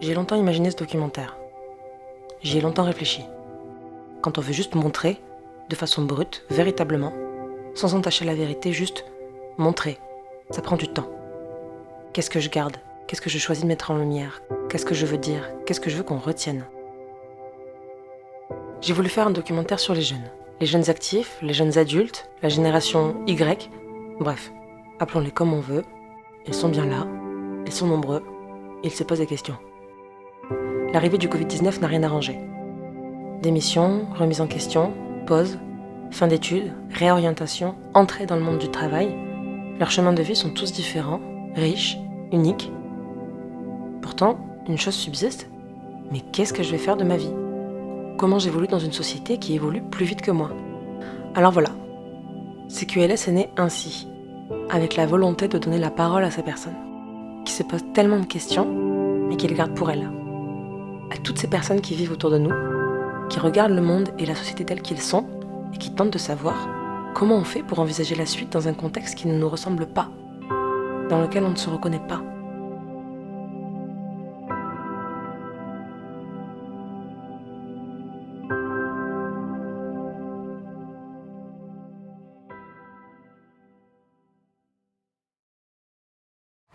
J'ai longtemps imaginé ce documentaire. J'y ai longtemps réfléchi. Quand on veut juste montrer, de façon brute, véritablement, sans entacher la vérité, juste montrer, ça prend du temps. Qu'est-ce que je garde? Qu'est-ce que je choisis de mettre en lumière? Qu'est-ce que je veux dire? Qu'est-ce que je veux qu'on retienne? J'ai voulu faire un documentaire sur les jeunes actifs, les jeunes adultes, la génération Y, bref, appelons-les comme on veut. Ils sont bien là, ils sont nombreux, et ils se posent des questions. L'arrivée du Covid-19 n'a rien arrangé. Démission, remise en question, pause, fin d'études, réorientation, entrée dans le monde du travail. Leurs chemins de vie sont tous différents, riches, uniques. Pourtant, une chose subsiste, mais qu'est-ce que je vais faire de ma vie? Comment j'évolue dans une société qui évolue plus vite que moi? Alors voilà, CQLS est né ainsi, avec la volonté de donner la parole à ces personnes, qui se posent tellement de questions, mais qui les gardent pour elles. À toutes ces personnes qui vivent autour de nous, qui regardent le monde et la société tels qu'ils sont, et qui tentent de savoir comment on fait pour envisager la suite dans un contexte qui ne nous ressemble pas, dans lequel on ne se reconnaît pas.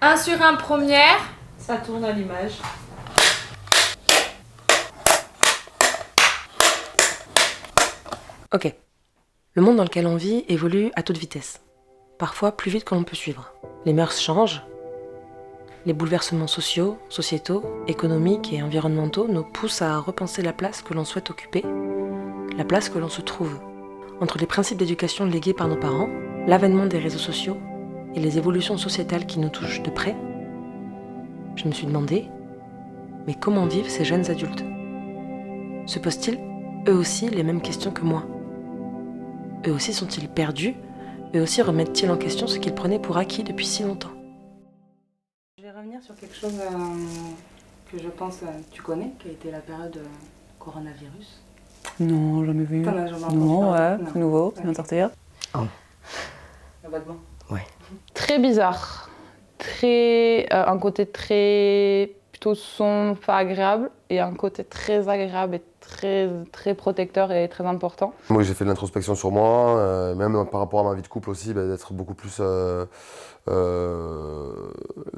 Un sur un première. Ça tourne à l'image. Ok. Le monde dans lequel on vit évolue à toute vitesse. Parfois plus vite que l'on peut suivre. Les mœurs changent. Les bouleversements sociaux, sociétaux, économiques et environnementaux nous poussent à repenser la place que l'on souhaite occuper, la place que l'on se trouve. Entre les principes d'éducation légués par nos parents, l'avènement des réseaux sociaux et les évolutions sociétales qui nous touchent de près, je me suis demandé, mais comment vivent ces jeunes adultes? Se posent-ils, eux aussi, les mêmes questions que moi? Eux aussi sont-ils perdus? Eux aussi remettent-ils en question ce qu'ils prenaient pour acquis depuis si longtemps? Je vais revenir sur quelque chose que je pense tu connais, qui a été la période coronavirus. Non, jamais vu. T'en as jamais entendu Non, parler? ouais, c'est nouveau, ça vient de sortir. Vaguement. Très bizarre. Un côté très plutôt sombre, pas agréable, et un côté très agréable et très protecteur et très important. Moi j'ai fait de l'introspection sur moi, même par rapport à ma vie de couple aussi, d'être beaucoup plus l'un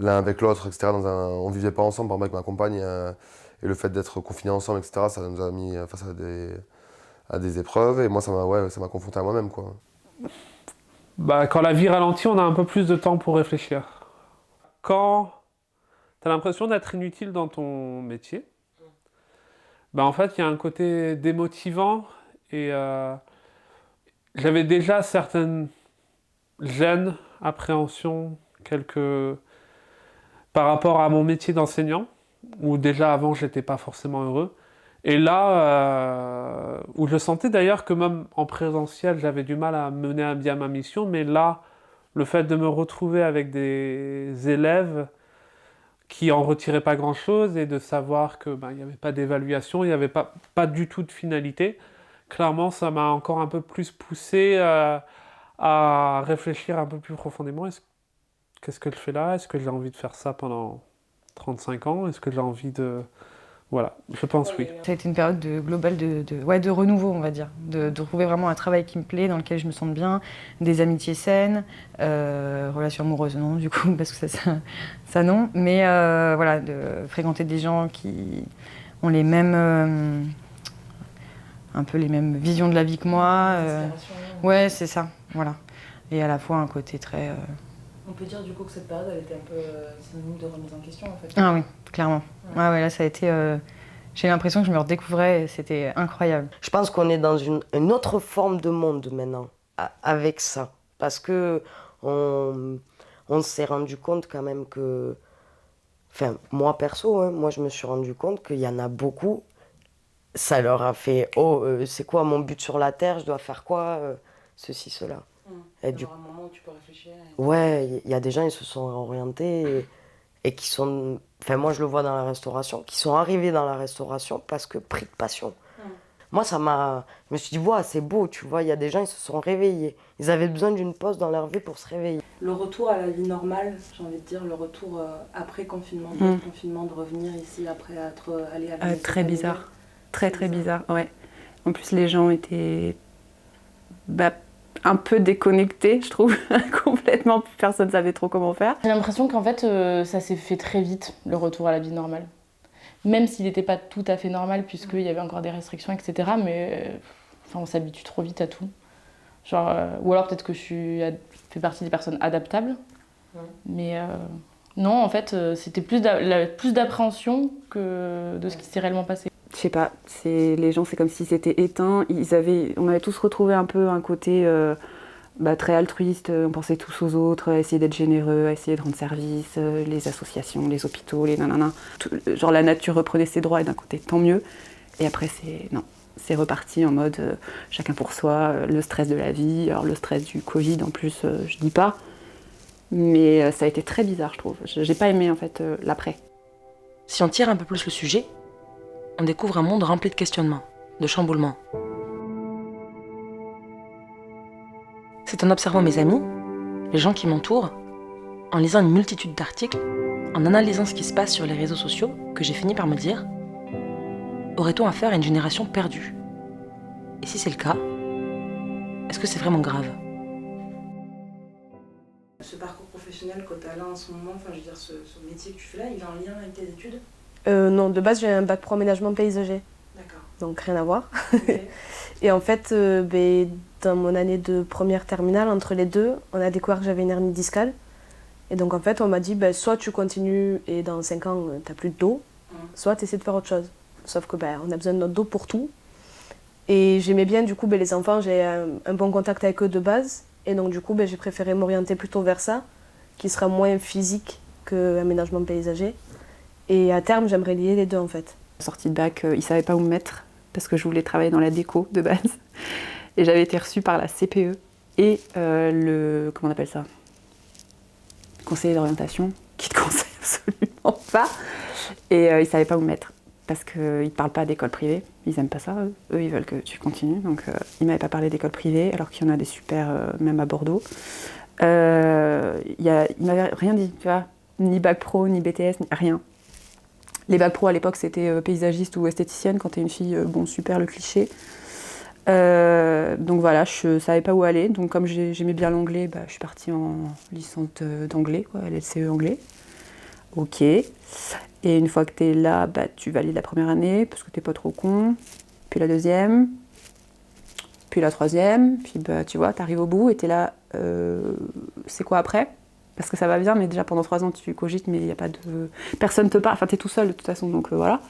avec l'autre, etc. On vivait pas ensemble, par exemple avec ma compagne, et le fait d'être confinés ensemble, etc. Ça nous a mis face à des épreuves, et moi ça m'a confronté à moi-même, quoi. Quand la vie ralentit, on a un peu plus de temps pour réfléchir. Quand tu as l'impression d'être inutile dans ton métier, en fait, il y a un côté démotivant, et j'avais déjà certaines gênes, appréhensions, par rapport à mon métier d'enseignant, où déjà avant, je n'étais pas forcément heureux. Et là, où je sentais d'ailleurs que même en présentiel, j'avais du mal à mener à bien ma mission, mais là, le fait de me retrouver avec des élèves qui en retiraient pas grand-chose, et de savoir que il n'y avait pas d'évaluation, il n'y avait pas du tout de finalité, clairement, ça m'a encore un peu plus poussé à réfléchir un peu plus profondément. Qu'est-ce que je fais là? Est-ce que j'ai envie de faire ça pendant 35 ans? Est-ce que j'ai envie de... Voilà, je pense oui. Ça a été une période globale de renouveau, on va dire. De trouver vraiment un travail qui me plaît, dans lequel je me sente bien, des amitiés saines, relations amoureuses non, du coup, parce que ça non. Mais voilà, de fréquenter des gens qui ont les mêmes... un peu les mêmes visions de la vie que moi. Ouais, c'est ça, voilà. Et à la fois un côté très... On peut dire du coup que cette période elle était un peu synonyme de remise en question en fait. Ah oui, clairement. Ouais, là ça a été... j'ai l'impression que je me redécouvrais et c'était incroyable. Je pense qu'on est dans une autre forme de monde maintenant, avec ça. Parce que on s'est rendu compte quand même que... Enfin, moi perso, moi je me suis rendu compte qu'il y en a beaucoup, ça leur a fait « Oh, c'est quoi mon but sur la Terre? Je dois faire quoi ceci, cela. » Et du coup, un moment où tu peux réfléchir. Ouais, il y a des gens, ils se sont orientés et qui sont... Enfin, moi, je le vois dans la restauration, qui sont arrivés dans la restauration parce que pris de passion. Moi, ça m'a... Je me suis dit, ouais, c'est beau, tu vois, il y a des gens, ils se sont réveillés. Ils avaient besoin d'une pause dans leur vie pour se réveiller. Le retour à la vie normale, j'ai envie de dire, le retour après confinement, post-confinement, de revenir ici après être allé à la très bizarre. Très bizarre, ouais. En plus, les gens étaient un peu déconnectés, je trouve, complètement. Personne ne savait trop comment faire. J'ai l'impression qu'en fait, ça s'est fait très vite, le retour à la vie normale. Même s'il n'était pas tout à fait normal, puisqu'il y avait encore des restrictions, etc. Mais on s'habitue trop vite à tout. Genre, ou alors peut-être que je fais partie des personnes adaptables. Mais non, en fait, c'était plus d'appréhension que de ce qui s'est réellement passé. Je sais pas, les gens, c'est comme s'ils s'étaient éteints. On avait tous retrouvé un peu un côté très altruiste. On pensait tous aux autres, à essayer d'être généreux, à essayer de rendre service, les associations, les hôpitaux, les nanana. Genre la nature reprenait ses droits et d'un côté, tant mieux. Et après, c'est reparti en mode chacun pour soi, le stress de la vie. Alors le stress du Covid, en plus, je dis pas. Mais ça a été très bizarre, je trouve. J'ai pas aimé, en fait, l'après. Si on tire un peu plus le sujet, on découvre un monde rempli de questionnements, de chamboulements. C'est en observant mes amis, les gens qui m'entourent, en lisant une multitude d'articles, en analysant ce qui se passe sur les réseaux sociaux, que j'ai fini par me dire « Aurait-on affaire à une génération perdue ?» Et si c'est le cas, est-ce que c'est vraiment grave ? Ce parcours professionnel que tu as là en ce moment, enfin je veux dire ce métier que tu fais là, il est en lien avec tes études ? Non, de base j'ai un bac pro aménagement paysager. D'accord. Donc rien à voir. Okay. Et en fait, dans mon année de première terminale, entre les deux, on a découvert que j'avais une hernie discale. Et donc en fait, on m'a dit, soit tu continues et dans 5 ans, t'as plus de dos, soit tu essaies de faire autre chose. Sauf que on a besoin de notre dos pour tout. Et j'aimais bien du coup les enfants, j'ai un bon contact avec eux de base. Et donc du coup, j'ai préféré m'orienter plutôt vers ça, qui sera moins physique que aménagement paysager. Et à terme, j'aimerais lier les deux en fait. Sortie de bac, ils ne savaient pas où me mettre parce que je voulais travailler dans la déco de base. Et j'avais été reçue par la CPE et comment on appelle ça ? Conseiller d'orientation, qui te conseille absolument pas. Et ils ne savaient pas où me mettre parce qu'ils ne parlent pas d'école privée. Ils n'aiment pas ça, eux. Eux, ils veulent que tu continues. Donc ils ne m'avaient pas parlé d'école privée alors qu'il y en a des super, même à Bordeaux. Ils ne m'avaient rien dit, tu vois, ni bac pro, ni BTS, ni rien. Les bacs pro à l'époque c'était paysagiste ou esthéticienne quand t'es une fille, super le cliché. Donc voilà, je savais pas où aller. Donc comme j'aimais bien l'anglais, je suis partie en licence d'anglais, quoi, LLCE anglais. Ok. Et une fois que t'es là, tu valides la première année parce que t'es pas trop con. Puis la deuxième. Puis la troisième. Puis tu vois, t'arrives au bout et t'es là. C'est quoi après ? Parce que ça va bien, mais déjà pendant 3 ans tu cogites, mais il n'y a pas de... Personne te parle, enfin t'es tout seul de toute façon, donc voilà.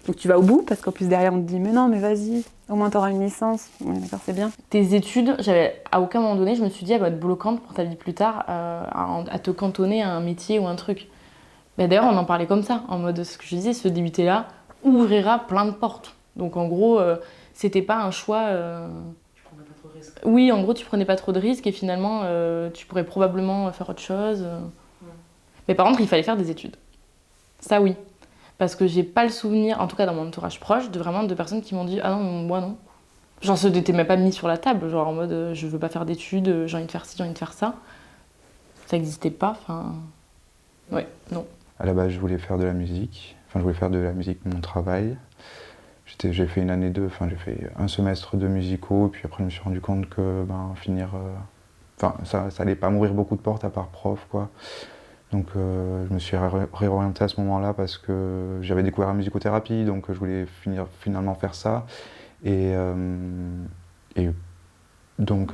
Donc tu vas au bout, parce qu'en plus derrière on te dit « Mais non, mais vas-y, au moins t'auras une licence. » Oui, d'accord, c'est bien. Tes études, à aucun moment donné, je me suis dit, elle va être bloquante pour ta vie plus tard, à te cantonner à un métier ou un truc. Mais d'ailleurs, on en parlait comme ça, en mode, ce que je disais, ce DUT-là ouvrira plein de portes. Donc en gros, c'était pas un choix... Oui, en gros, tu prenais pas trop de risques et finalement, tu pourrais probablement faire autre chose. Mais par contre, il fallait faire des études. Ça, oui. Parce que j'ai pas le souvenir, en tout cas dans mon entourage proche, de personnes qui m'ont dit « Ah non, moi non ». Genre, ça n'était même pas mis sur la table, genre en mode « Je veux pas faire d'études, j'ai envie de faire ci, j'ai envie de faire ça ». Ça n'existait pas, enfin... Ouais, non. À la base, je voulais faire de la musique. Enfin, je voulais faire de la musique mon travail. J'ai fait une année j'ai fait un semestre de musicaux, et puis après je me suis rendu compte que ça allait pas m'ouvrir beaucoup de portes à part prof, quoi. Donc je me suis réorienté à ce moment-là parce que j'avais découvert la musicothérapie, donc je voulais finalement faire ça. Et donc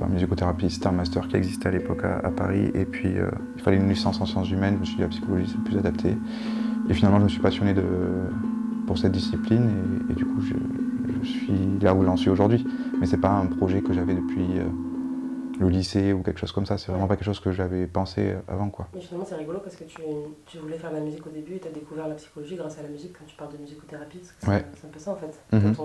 musicothérapie, c'était un master qui existait à l'époque à Paris, et puis il fallait une licence en sciences humaines. Je me suis dit la psychologie c'est le plus adapté. Et finalement je me suis passionné pour cette discipline et du coup je suis là où j'en suis aujourd'hui. Mais c'est pas un projet que j'avais depuis le lycée ou quelque chose comme ça, c'est vraiment pas quelque chose que j'avais pensé avant, quoi. Mais finalement c'est rigolo parce que tu voulais faire de la musique au début et tu as découvert la psychologie grâce à la musique quand tu parles de musicothérapie, parce que c'est un peu ça en fait. Mm-hmm.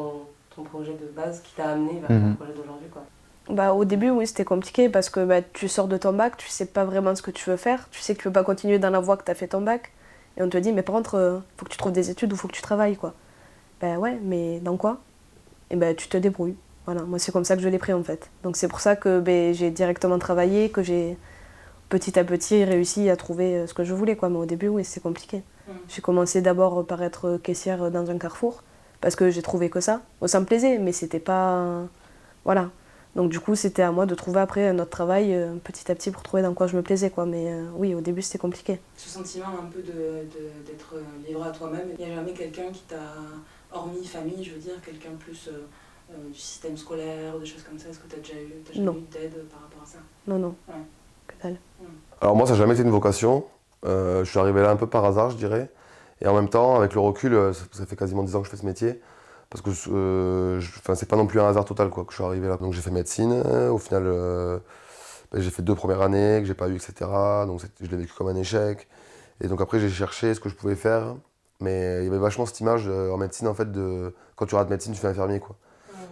Ton projet de base qui t'a amené vers ton projet d'aujourd'hui, quoi. Au début, oui, c'était compliqué parce que tu sors de ton bac, tu sais pas vraiment ce que tu veux faire, tu sais que tu peux pas continuer dans la voie que tu as fait ton bac. Et on te dit, mais par contre, faut que tu trouves des études ou faut que tu travailles, quoi. Ouais, mais dans quoi ? et ben, tu te débrouilles. Voilà, moi c'est comme ça que je l'ai pris en fait. Donc c'est pour ça que j'ai directement travaillé, que j'ai petit à petit réussi à trouver ce que je voulais, quoi. Mais au début, oui, c'est compliqué. J'ai commencé d'abord par être caissière dans un carrefour, parce que j'ai trouvé que ça. Bon, ça me plaisait, mais c'était pas... Voilà. Donc du coup, c'était à moi de trouver après un autre travail petit à petit pour trouver dans quoi je me plaisais, quoi. Mais oui, au début, c'était compliqué. Ce sentiment un peu d'être libre à toi-même, il n'y a jamais quelqu'un qui t'a, hormis famille, je veux dire, quelqu'un plus du système scolaire, des choses comme ça, est-ce que tu as déjà eu d'aide par rapport à ça? Non, non. Ouais. Que dalle. Alors moi, ça n'a jamais été une vocation. Je suis arrivé là un peu par hasard, je dirais. Et en même temps, avec le recul, ça fait quasiment 10 ans que je fais ce métier. Parce que c'est pas non plus un hasard total quoi, que je suis arrivé là. Donc j'ai fait médecine. Au final, j'ai fait 2 premières années que j'ai pas eu, etc. Donc je l'ai vécu comme un échec. Et donc après, j'ai cherché ce que je pouvais faire. Mais il y avait vachement cette image en médecine, en fait, quand tu rates médecine, tu fais infirmier, quoi.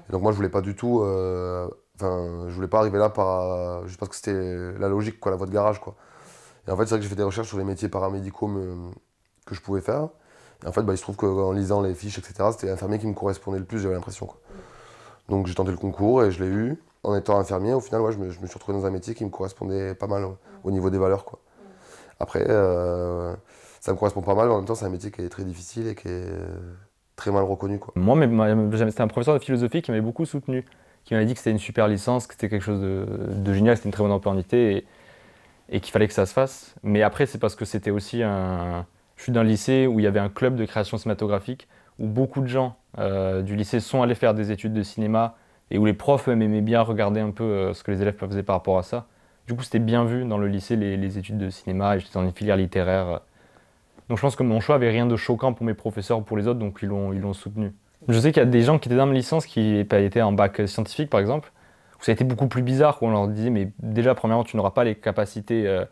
Et donc moi, je voulais pas du tout... je voulais pas arriver là juste parce que c'était la logique, quoi, la voie de garage, quoi. Et en fait, c'est vrai que j'ai fait des recherches sur les métiers paramédicaux que je pouvais faire. Et en fait, il se trouve qu'en lisant les fiches, etc., c'était l'infirmier qui me correspondait le plus, j'avais l'impression, quoi. Donc j'ai tenté le concours et je l'ai eu. En étant infirmier, au final, ouais, je me suis retrouvé dans un métier qui me correspondait pas mal au niveau des valeurs, quoi. Après, ça me correspond pas mal, mais en même temps, c'est un métier qui est très difficile et qui est très mal reconnu, quoi. Moi, c'était un professeur de philosophie qui m'avait beaucoup soutenu, qui m'avait dit que c'était une super licence, que c'était quelque chose de génial, que c'était une très bonne opportunité et qu'il fallait que ça se fasse. Mais après, c'est parce que c'était aussi Je suis d'un lycée où il y avait un club de création cinématographique, où beaucoup de gens du lycée sont allés faire des études de cinéma et où les profs même aimaient bien regarder un peu ce que les élèves faisaient par rapport à ça. Du coup, c'était bien vu dans le lycée, les études de cinéma, et j'étais dans une filière littéraire. Donc je pense que mon choix avait rien de choquant pour mes professeurs ou pour les autres, donc ils l'ont soutenu. Je sais qu'il y a des gens qui étaient dans ma licence qui étaient en bac scientifique, par exemple, où ça a été beaucoup plus bizarre, où on leur disait, mais déjà, premièrement, tu n'auras pas les capacités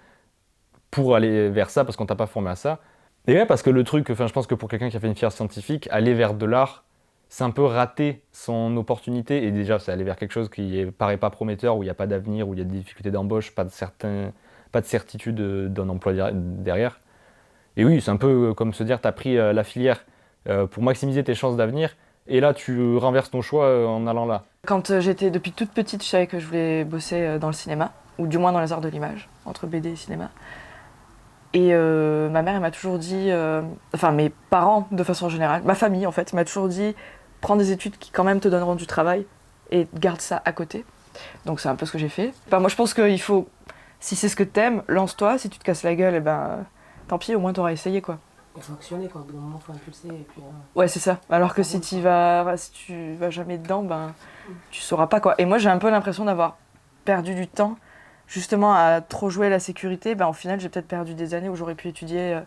pour aller vers ça, parce qu'on t'a pas formé à ça. Et ouais, parce que le truc, je pense que pour quelqu'un qui a fait une filière scientifique, aller vers de l'art, c'est un peu rater son opportunité. Et déjà, c'est aller vers quelque chose qui paraît pas prometteur, où il n'y a pas d'avenir, où il y a des difficultés d'embauche, pas de certitude d'un emploi derrière. Et oui, c'est un peu comme se dire, tu as pris la filière pour maximiser tes chances d'avenir, et là, tu renverses ton choix en allant là. Quand j'étais depuis toute petite, je savais que je voulais bosser dans le cinéma, ou du moins dans les arts de l'image, entre BD et cinéma. Et ma mère, elle m'a toujours dit, enfin mes parents de façon générale, ma famille en fait, m'a toujours dit, prends des études qui quand même te donneront du travail et garde ça à côté. Donc c'est un peu ce que j'ai fait. Moi je pense qu'il faut, si c'est ce que t'aimes, lance-toi, si tu te casses la gueule, et tant pis, au moins t'auras essayé quoi. Il faut actionner quoi, au bout d'un moment il faut impulser et puis... Ouais c'est ça, alors que si tu vas jamais dedans, tu sauras pas quoi. Et moi j'ai un peu l'impression d'avoir perdu du temps justement à trop jouer la sécurité. Au final j'ai peut-être perdu des années où j'aurais pu étudier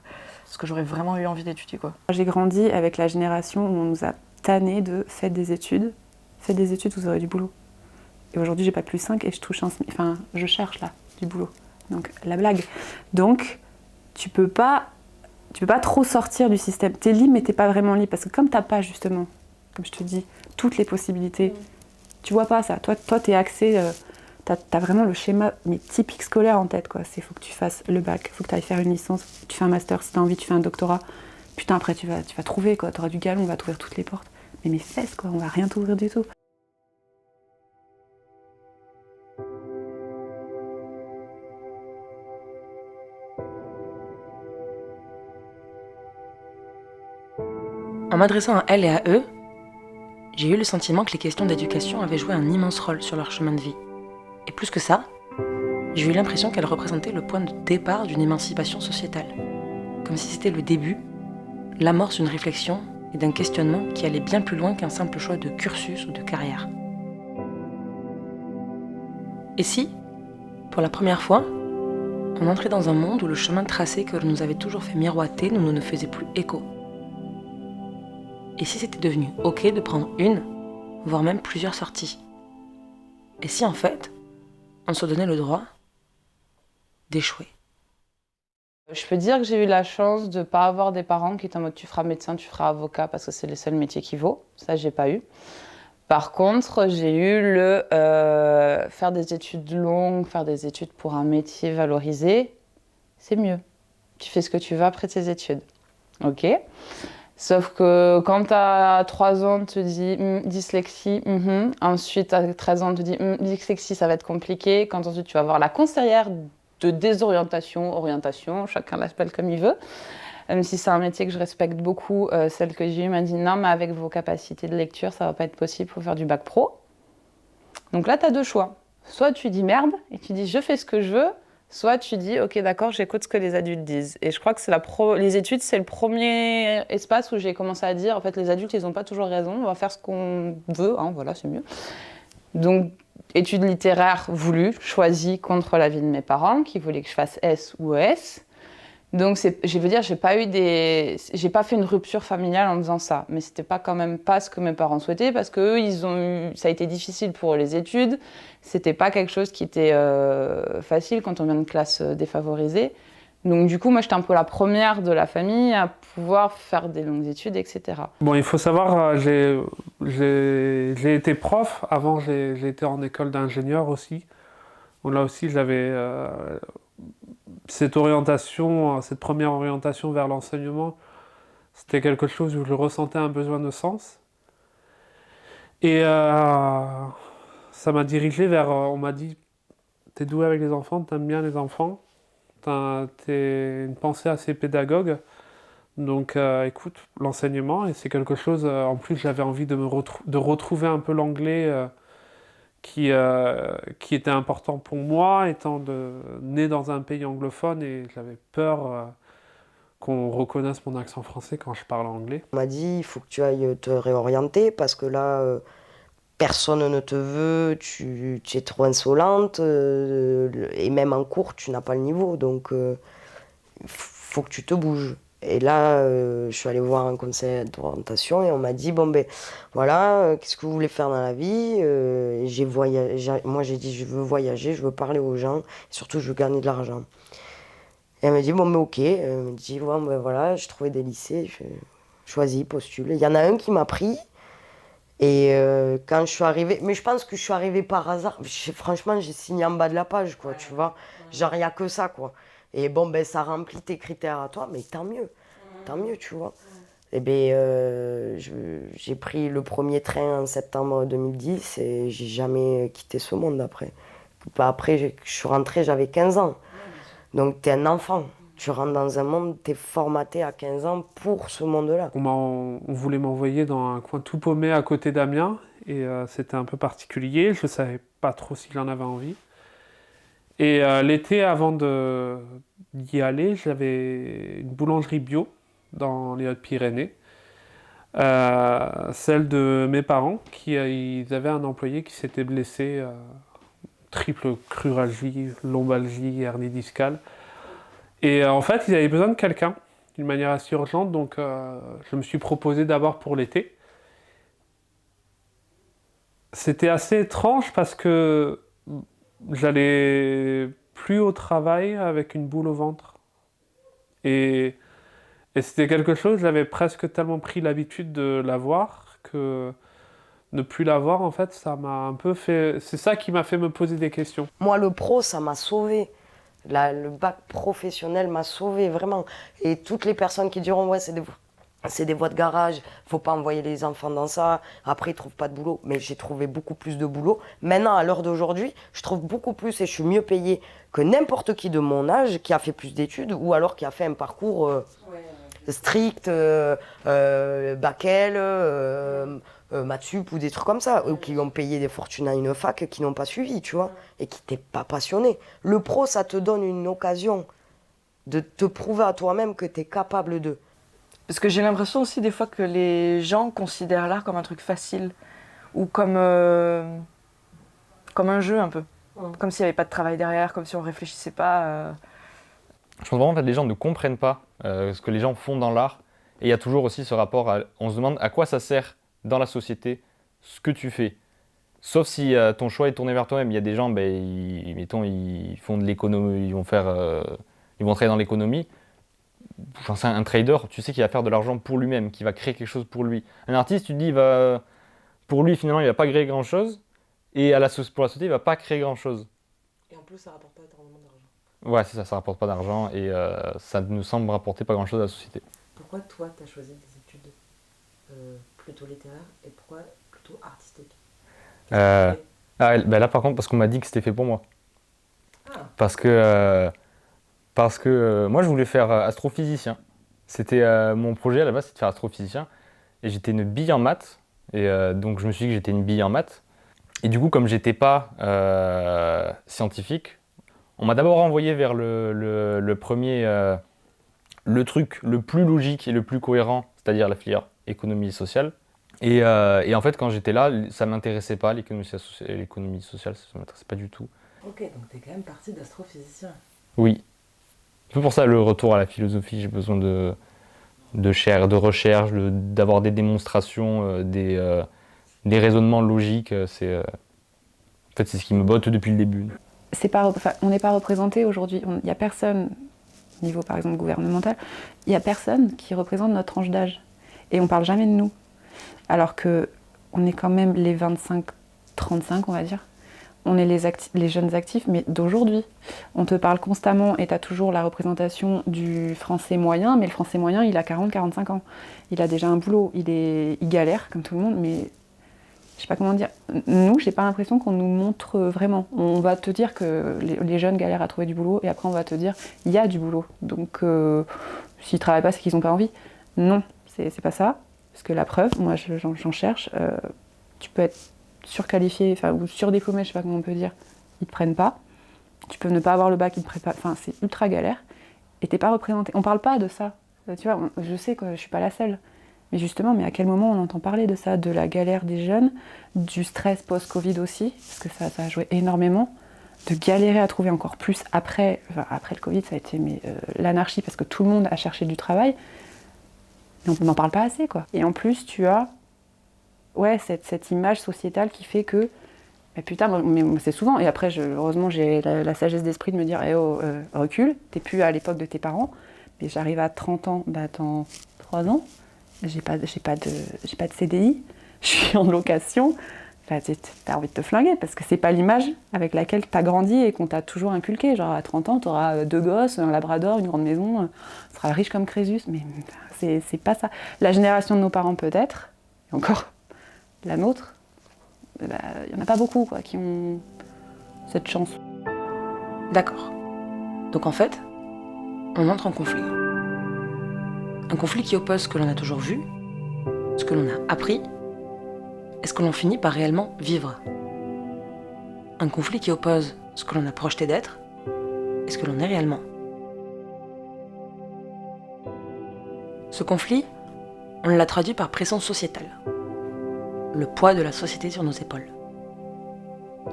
ce que j'aurais vraiment eu envie d'étudier quoi. J'ai grandi avec la génération où on nous a tanné de faites des études, vous aurez du boulot. Et aujourd'hui j'ai pas plus 5 et je touche je cherche là du boulot. Donc la blague. Donc tu peux pas trop sortir du système. T'es libre mais t'es pas vraiment libre parce que comme t'as pas justement, comme je te dis, toutes les possibilités, tu vois pas ça. Toi t'es axé, t'as vraiment le schéma typique scolaire en tête quoi. C'est faut que tu fasses le bac, faut que tu ailles faire une licence, tu fais un master si t'as envie, tu fais un doctorat. Putain après tu vas trouver quoi, t'auras du galon, on va t'ouvrir toutes les portes. Mais mes fesses quoi, on va rien t'ouvrir du tout. En m'adressant à elles et à eux, j'ai eu le sentiment que les questions d'éducation avaient joué un immense rôle sur leur chemin de vie. Et plus que ça, j'ai eu l'impression qu'elles représentaient le point de départ d'une émancipation sociétale. Comme si c'était le début, l'amorce d'une réflexion et d'un questionnement qui allait bien plus loin qu'un simple choix de cursus ou de carrière. Et si, pour la première fois, on entrait dans un monde où le chemin tracé que l'on nous avait toujours fait miroiter ne nous faisait plus écho? Et si c'était devenu ok de prendre une, voire même plusieurs sorties? Et si en fait, on se donnait le droit d'échouer? Je peux dire que j'ai eu la chance de ne pas avoir des parents qui étaient en mode tu feras médecin, tu feras avocat parce que c'est les seuls métiers qui vaut. Ça, j'ai pas eu. Par contre, j'ai eu le faire des études longues, faire des études pour un métier valorisé, c'est mieux. Tu fais ce que tu veux après tes études. Ok. Sauf que quand tu as 3 ans, on te dit dyslexie, ensuite à 13 ans, on te dit dyslexie, ça va être compliqué. Quand ensuite tu vas voir la conseillère de désorientation, orientation, chacun l'appelle comme il veut. Même si c'est un métier que je respecte beaucoup, celle que j'ai eue m'a dit non, mais avec vos capacités de lecture, ça va pas être possible, il faut faire du bac pro. Donc là, tu as 2 choix. Soit tu dis merde et tu dis je fais ce que je veux, soit tu dis ok, d'accord, j'écoute ce que les adultes disent. Et je crois que c'est les études, c'est le premier espace où j'ai commencé à dire en fait, les adultes, ils n'ont pas toujours raison, on va faire ce qu'on veut, hein, voilà, c'est mieux. Donc, études littéraires voulues, choisies contre l'avis de mes parents qui voulaient que je fasse S ou ES. Donc, je veux dire, j'ai pas fait une rupture familiale en faisant ça, mais c'était pas quand même pas ce que mes parents souhaitaient parce que ça a été difficile pour eux, les études. C'était pas quelque chose qui était facile quand on vient de classe défavorisée. Donc, du coup, moi, j'étais un peu la première de la famille à pouvoir faire des longues études, etc. Bon, il faut savoir, j'ai été prof. Avant, j'ai été en école d'ingénieur aussi. Donc là aussi, j'avais cette orientation, cette première orientation vers l'enseignement. C'était quelque chose où je ressentais un besoin de sens. Et ça m'a dirigé vers... on m'a dit, t'es doué avec les enfants, t'aimes bien les enfants. T'es une pensée assez pédagogue, donc écoute, l'enseignement, et c'est quelque chose, en plus j'avais envie de retrouver un peu l'anglais qui était important pour moi, étant né dans un pays anglophone, et j'avais peur qu'on reconnaisse mon accent français quand je parle anglais. On m'a dit, il faut que tu ailles te réorienter, parce que là, personne ne te veut, tu es trop insolente, et même en cours, tu n'as pas le niveau, donc il faut que tu te bouges. Et là, je suis allée voir un conseil d'orientation et on m'a dit, bon ben voilà, qu'est-ce que vous voulez faire dans la vie? Moi j'ai dit, je veux voyager, je veux parler aux gens, et surtout je veux gagner de l'argent. Et elle m'a dit, bon ben ok, elle m'a dit, bon, ben voilà, j'ai trouvé des lycées, je choisis, postule. Il y en a un qui m'a pris. Et quand je suis arrivée, mais je pense que je suis arrivée par hasard. Franchement, j'ai signé en bas de la page, quoi, tu vois. Genre, il n'y a que ça, quoi. Et bon, ben, ça remplit tes critères à toi, mais tant mieux, tu vois. Et ben, j'ai pris le premier train en septembre 2010 et j'ai jamais quitté ce monde après. Après, je suis rentrée, j'avais 15 ans. Donc, t'es un enfant. Tu rentres dans un monde, t'es formaté à 15 ans pour ce monde-là. On voulait m'envoyer dans un coin tout paumé à côté d'Amiens, et c'était un peu particulier, je ne savais pas trop si j'en avais envie. Et l'été, avant d'y aller, j'avais une boulangerie bio dans les Hautes-Pyrénées, celle de mes parents, ils avaient un employé qui s'était blessé, triple cruralgie, lombalgie, hernie discale. Et en fait, ils avaient besoin de quelqu'un, d'une manière assez urgente, donc je me suis proposé d'abord pour l'été. C'était assez étrange parce que j'allais plus au travail avec une boule au ventre. Et c'était quelque chose, j'avais presque tellement pris l'habitude de l'avoir que ne plus l'avoir, en fait, ça m'a un peu fait... C'est ça qui m'a fait me poser des questions. Moi, le pro, ça m'a sauvée. Le bac professionnel m'a sauvée, vraiment. Et toutes les personnes qui diront, ouais, c'est des voies de garage, faut pas envoyer les enfants dans ça, après ils trouvent pas de boulot. Mais j'ai trouvé beaucoup plus de boulot. Maintenant, à l'heure d'aujourd'hui, je trouve beaucoup plus et je suis mieux payée que n'importe qui de mon âge qui a fait plus d'études ou alors qui a fait un parcours strict, bac L, maths sup ou des trucs comme ça, ou qui ont payé des fortunes à une fac qui n'ont pas suivi, tu vois, et qui n'étaient pas passionnés. Le pro, ça te donne une occasion de te prouver à toi-même que tu es capable de. Parce que j'ai l'impression aussi des fois que les gens considèrent l'art comme un truc facile, ou comme un jeu un peu. Comme s'il n'y avait pas de travail derrière, comme si on ne réfléchissait pas. Je pense vraiment que les gens ne comprennent pas ce que les gens font dans l'art. Et il y a toujours aussi ce rapport, on se demande à quoi ça sert dans la société, ce que tu fais. Sauf si ton choix est tourné vers toi-même. Il y a des gens, mettons, ils font de l'économie, ils vont travailler dans l'économie. J'en sais, un trader, tu sais qu'il va faire de l'argent pour lui-même, qu'il va créer quelque chose pour lui. Un artiste, tu te dis, pour lui, finalement, il ne va pas créer grand-chose. Et pour la société, il ne va pas créer grand-chose. Et en plus, ça ne rapporte pas énormément d'argent. Ouais, c'est ça, ça ne rapporte pas d'argent et ça ne semble rapporter pas grand-chose à la société. Pourquoi toi, tu as choisi des études plutôt littéraires et pourquoi plutôt artistiques? Là, par contre, parce qu'on m'a dit que c'était fait pour moi. Parce que moi, je voulais faire astrophysicien. C'était mon projet à la base, c'était de faire astrophysicien. Et j'étais une bille en maths. Et donc, je me suis dit que j'étais une bille en maths. Et du coup, comme j'étais pas scientifique, on m'a d'abord envoyé vers le premier, le truc le plus logique et le plus cohérent, c'est-à-dire la filière économie sociale. Et en fait, quand j'étais là, ça m'intéressait pas, l'économie sociale, ça m'intéressait pas du tout. Ok, donc t'es quand même parti d'astrophysicien. Oui. C'est pour ça le retour à la philosophie, j'ai besoin de recherche, d'avoir des démonstrations, des raisonnements logiques. En fait, c'est ce qui me botte depuis le début. On n'est pas représenté aujourd'hui. Il n'y a personne, au niveau par exemple gouvernemental, il n'y a personne qui représente notre tranche d'âge. Et on ne parle jamais de nous. Alors qu'on est quand même les 25-35, on va dire. On est les jeunes actifs, mais d'aujourd'hui. On te parle constamment et tu as toujours la représentation du français moyen, mais le français moyen, il a 40-45 ans. Il a déjà un boulot, il galère comme tout le monde, mais je sais pas comment dire. Nous, j'ai pas l'impression qu'on nous montre vraiment. On va te dire que les jeunes galèrent à trouver du boulot et après on va te dire il y a du boulot. Donc s'ils travaillent pas, c'est qu'ils ont pas envie. Non, c'est pas ça. Parce que la preuve, moi j'en cherche, tu peux être surqualifié, ou surdéplômé, je sais pas comment on peut dire, ils te prennent pas. Tu peux ne pas avoir le bac, ils te prennent pas. Enfin, c'est ultra galère. Et t'es pas représenté. On parle pas de ça. Tu vois, je sais que je suis pas la seule. Mais justement, à quel moment on entend parler de ça, de la galère des jeunes, du stress post-Covid aussi, parce que ça a joué énormément, de galérer à trouver encore plus après le Covid, ça a été l'anarchie, parce que tout le monde a cherché du travail. Mais on n'en parle pas assez, quoi. Et en plus, tu as cette image sociétale qui fait que, putain, mais c'est souvent, et après, heureusement, j'ai la sagesse d'esprit de me dire, recule, t'es plus à l'époque de tes parents, mais j'arrive à 30 ans, dans 3 ans, j'ai pas de CDI, je suis en location, t'as envie de te flinguer, parce que c'est pas l'image avec laquelle t'as grandi et qu'on t'a toujours inculqué. Genre, à 30 ans, t'auras 2 gosses, un labrador, une grande maison, tu seras riche comme Crésus, mais c'est pas ça. La génération de nos parents, peut-être, et encore, la nôtre, il y en a pas beaucoup, quoi, qui ont cette chance. D'accord. Donc en fait, on entre en conflit. Un conflit qui oppose ce que l'on a toujours vu, ce que l'on a appris, et ce que l'on finit par réellement vivre. Un conflit qui oppose ce que l'on a projeté d'être et ce que l'on est réellement. Ce conflit, on l'a traduit par pression sociétale. Le poids de la société sur nos épaules.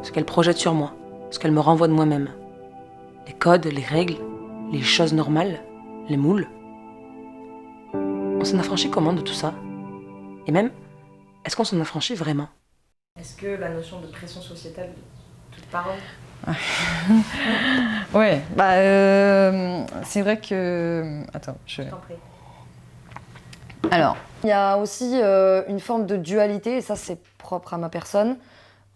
Ce qu'elle projette sur moi, ce qu'elle me renvoie de moi-même. Les codes, les règles, les choses normales, les moules. On s'en affranchit comment de tout ça? Et même, est-ce qu'on s'en affranchit vraiment? Est-ce que la notion de pression sociétale te parle? Ouais, c'est vrai que... Attends, je t'en prie. Alors, il y a aussi une forme de dualité, et ça c'est propre à ma personne,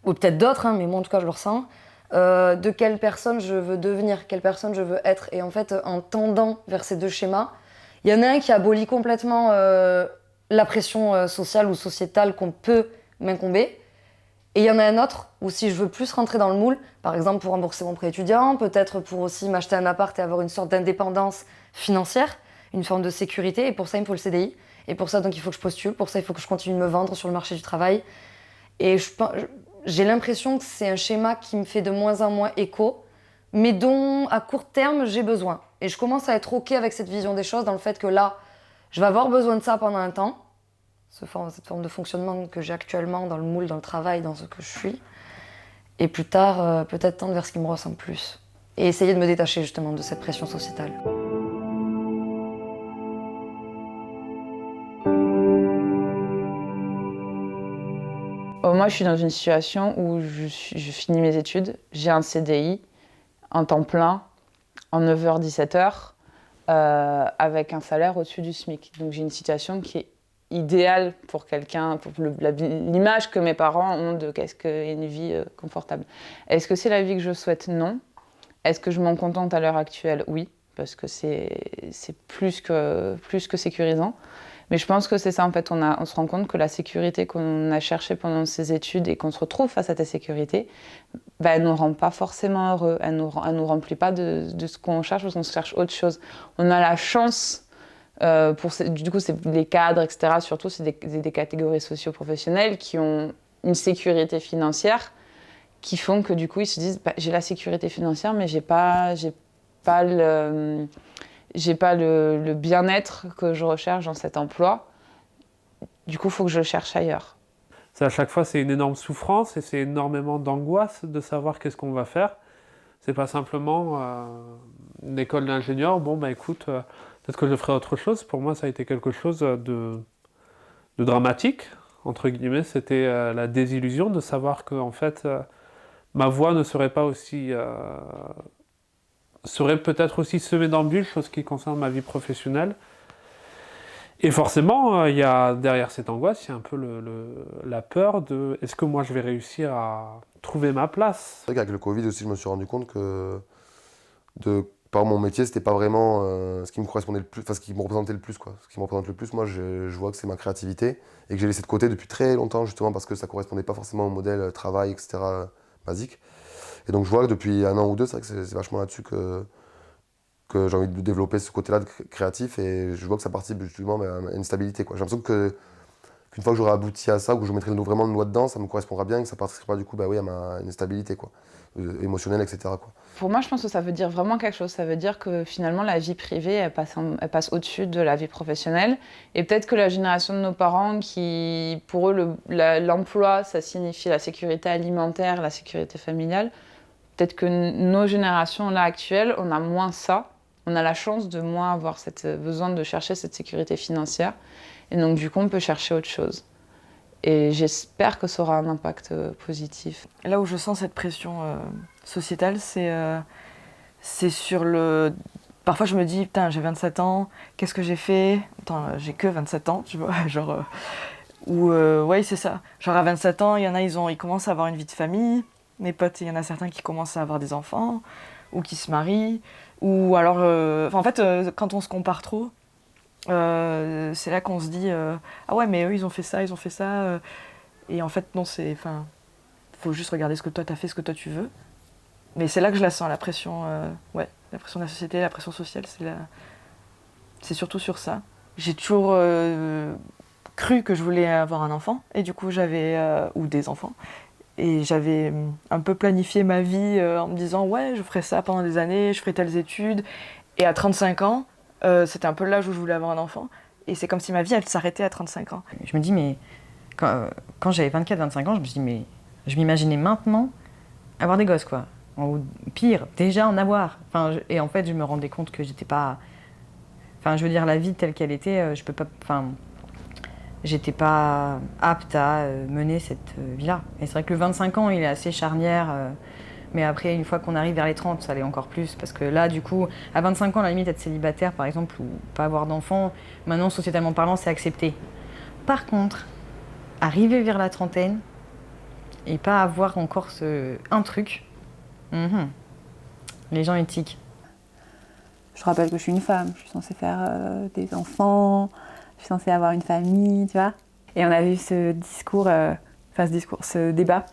ou peut-être d'autres, mais moi en tout cas je le ressens, de quelle personne je veux devenir, quelle personne je veux être. Et en fait, en tendant vers ces deux schémas, il y en a un qui abolit complètement la pression sociale ou sociétale qu'on peut m'incomber, et il y en a un autre où si je veux plus rentrer dans le moule, par exemple pour rembourser mon prêt étudiant, peut-être pour aussi m'acheter un appart et avoir une sorte d'indépendance financière, une forme de sécurité, et pour ça il me faut le CDI. Et pour ça, donc, il faut que je postule. Pour ça, il faut que je continue de me vendre sur le marché du travail. Et j'ai l'impression que c'est un schéma qui me fait de moins en moins écho, mais dont, à court terme, j'ai besoin. Et je commence à être OK avec cette vision des choses, dans le fait que là, je vais avoir besoin de ça pendant un temps. Cette forme de fonctionnement que j'ai actuellement dans le moule, dans le travail, dans ce que je suis. Et plus tard, peut-être tendre vers ce qui me ressemble plus. Et essayer de me détacher, justement, de cette pression sociétale. Moi, je suis dans une situation où je finis mes études, j'ai un CDI, en temps plein, en 9h-17h, avec un salaire au-dessus du SMIC. Donc j'ai une situation qui est idéale pour quelqu'un, pour l'image que mes parents ont de qu'est-ce qu'une vie confortable. Est-ce que c'est la vie que je souhaite? Non. Est-ce que je m'en contente à l'heure actuelle? Oui, parce que c'est plus que sécurisant. Mais je pense que c'est ça, en fait, on se rend compte que la sécurité qu'on a cherchée pendant ces études et qu'on se retrouve face à cette sécurité, elle ne nous rend pas forcément heureux, elle nous remplit pas de ce qu'on cherche, parce qu'on cherche autre chose. On a la chance, du coup, c'est les cadres, etc., surtout, c'est des catégories socio-professionnelles qui ont une sécurité financière, qui font que, du coup, ils se disent, j'ai la sécurité financière, mais j'ai pas le bien-être que je recherche dans cet emploi. Du coup, il faut que je le cherche ailleurs. À chaque fois, c'est une énorme souffrance et c'est énormément d'angoisse de savoir qu'est-ce qu'on va faire. C'est pas simplement une école d'ingénieur, écoute, peut-être que je ferai autre chose. Pour moi, ça a été quelque chose de dramatique, entre guillemets. C'était la désillusion de savoir que, en fait, ma voie ne serait pas aussi... serait peut-être aussi semée d'embûches en ce qui concerne ma vie professionnelle. Et forcément, il y a derrière cette angoisse, il y a un peu la peur de est-ce que moi je vais réussir à trouver ma place. C'est vrai qu'avec le Covid aussi, je me suis rendu compte que par mon métier, c'était pas vraiment ce qui me correspondait le plus, enfin ce qui me représentait le plus, quoi. Ce qui me représente le plus, moi, je vois que c'est ma créativité et que j'ai laissé de côté depuis très longtemps, justement parce que ça correspondait pas forcément au modèle travail, etc. basique. Et donc je vois que depuis 1 an ou 2, c'est vrai que c'est vachement là-dessus que j'ai envie de développer ce côté-là de créatif, et je vois que ça participe justement à une stabilité, quoi. J'ai l'impression qu'une fois que j'aurai abouti à ça, ou que je mettrai vraiment le doigt dedans, ça me correspondra bien et que ça participera du coup à une stabilité, quoi, émotionnelle, etc., quoi. Pour moi, je pense que ça veut dire vraiment quelque chose. Ça veut dire que finalement, la vie privée, elle passe au-dessus de la vie professionnelle. Et peut-être que la génération de nos parents, qui, pour eux, l'emploi, ça signifie la sécurité alimentaire, la sécurité familiale, peut-être que nos générations là actuelles, on a moins ça. On a la chance de moins avoir besoin de chercher cette sécurité financière. Et donc, du coup, on peut chercher autre chose. Et j'espère que ça aura un impact positif. Là où je sens cette pression sociétale, c'est sur le... Parfois, je me dis, putain, j'ai 27 ans, qu'est-ce que j'ai fait? Attends, j'ai que 27 ans, tu vois, genre... ouais, c'est ça. Genre, à 27 ans, il y en a, ils commencent à avoir une vie de famille. Mes potes, il y en a certains qui commencent à avoir des enfants, ou qui se marient, ou alors... en fait, quand on se compare trop, c'est là qu'on se dit ah ouais, mais eux, ils ont fait ça, et en fait, non, c'est... Enfin, faut juste regarder ce que toi, t'as fait, ce que toi, tu veux. Mais c'est là que je la sens, la pression, la pression de la société, la pression sociale, c'est surtout sur ça. J'ai toujours cru que je voulais avoir un enfant, et du coup, ou des enfants. Et j'avais un peu planifié ma vie en me disant, ouais, je ferai ça pendant des années, je ferai telles études. Et à 35 ans, c'était un peu l'âge où je voulais avoir un enfant. Et c'est comme si ma vie, elle s'arrêtait à 35 ans. Je me dis, mais quand j'avais 24-25 ans, je me dis, mais je m'imaginais maintenant avoir des gosses, quoi. Ou pire, déjà en avoir. Et en fait, je me rendais compte que j'étais pas... Enfin, je veux dire, la vie telle qu'elle était, je peux pas... J'étais pas apte à mener cette vie-là. Et c'est vrai que le 25 ans, il est assez charnière. Mais après, une fois qu'on arrive vers les 30, ça l'est encore plus. Parce que là, du coup, à 25 ans, à la limite, être célibataire, par exemple, ou pas avoir d'enfant, maintenant, sociétalement parlant, c'est accepté. Par contre, arriver vers la trentaine et pas avoir encore un truc, les gens éthiques. Je rappelle que je suis une femme, je suis censée faire des enfants, je suis censée avoir une famille, tu vois. Et on avait eu ce débat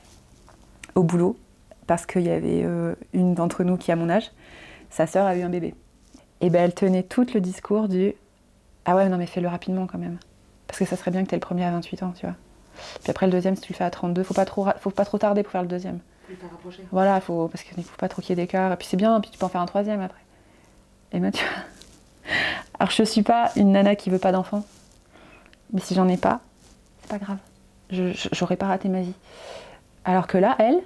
au boulot, parce qu'il y avait une d'entre nous qui a mon âge, sa sœur a eu un bébé. Et ben elle tenait tout le discours du « Ah ouais, non mais fais-le rapidement quand même, parce que ça serait bien que t'aies le premier à 28 ans, tu vois. Puis après le deuxième, si tu le fais à 32, faut pas trop tarder pour faire le deuxième. » Voilà, parce qu'il ne faut pas trop qu'il y ait d'écart. Et puis c'est bien, puis tu peux en faire un troisième après. Et moi, tu vois. Alors je suis pas une nana qui veut pas d'enfant, mais si j'en ai pas, c'est pas grave. J'aurais pas raté ma vie. Alors que là, elle,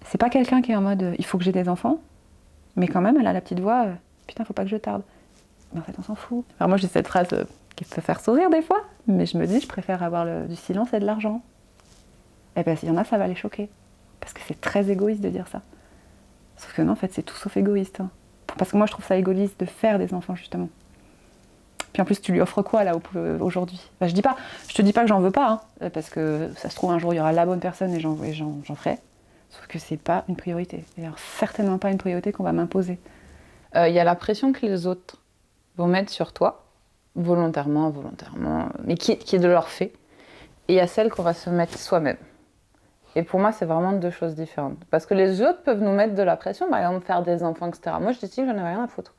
c'est pas quelqu'un qui est en mode il faut que j'ai des enfants, mais quand même, elle a la petite voix putain, faut pas que je tarde. Mais en fait, on s'en fout. Alors moi, j'ai cette phrase qui peut faire sourire des fois, mais je me dis, je préfère avoir du silence et de l'argent. Et bien, s'il y en a, ça va les choquer. Parce que c'est très égoïste de dire ça. Sauf que non, en fait, c'est tout sauf égoïste. Hein. Parce que moi, je trouve ça égoïste de faire des enfants, justement. Puis en plus, tu lui offres quoi, là, aujourd'hui? Enfin, je te dis pas que j'en veux pas, hein, parce que ça se trouve, un jour, il y aura la bonne personne et j'en ferai. Sauf que c'est pas une priorité. Et alors, certainement pas une priorité qu'on va m'imposer. Il y a la pression que les autres vont mettre sur toi, volontairement, involontairement, mais qui est de leur fait. Et il y a celle qu'on va se mettre soi-même. Et pour moi, c'est vraiment deux choses différentes. Parce que les autres peuvent nous mettre de la pression, par exemple faire des enfants, etc. Moi, je dis que j'en ai rien à foutre.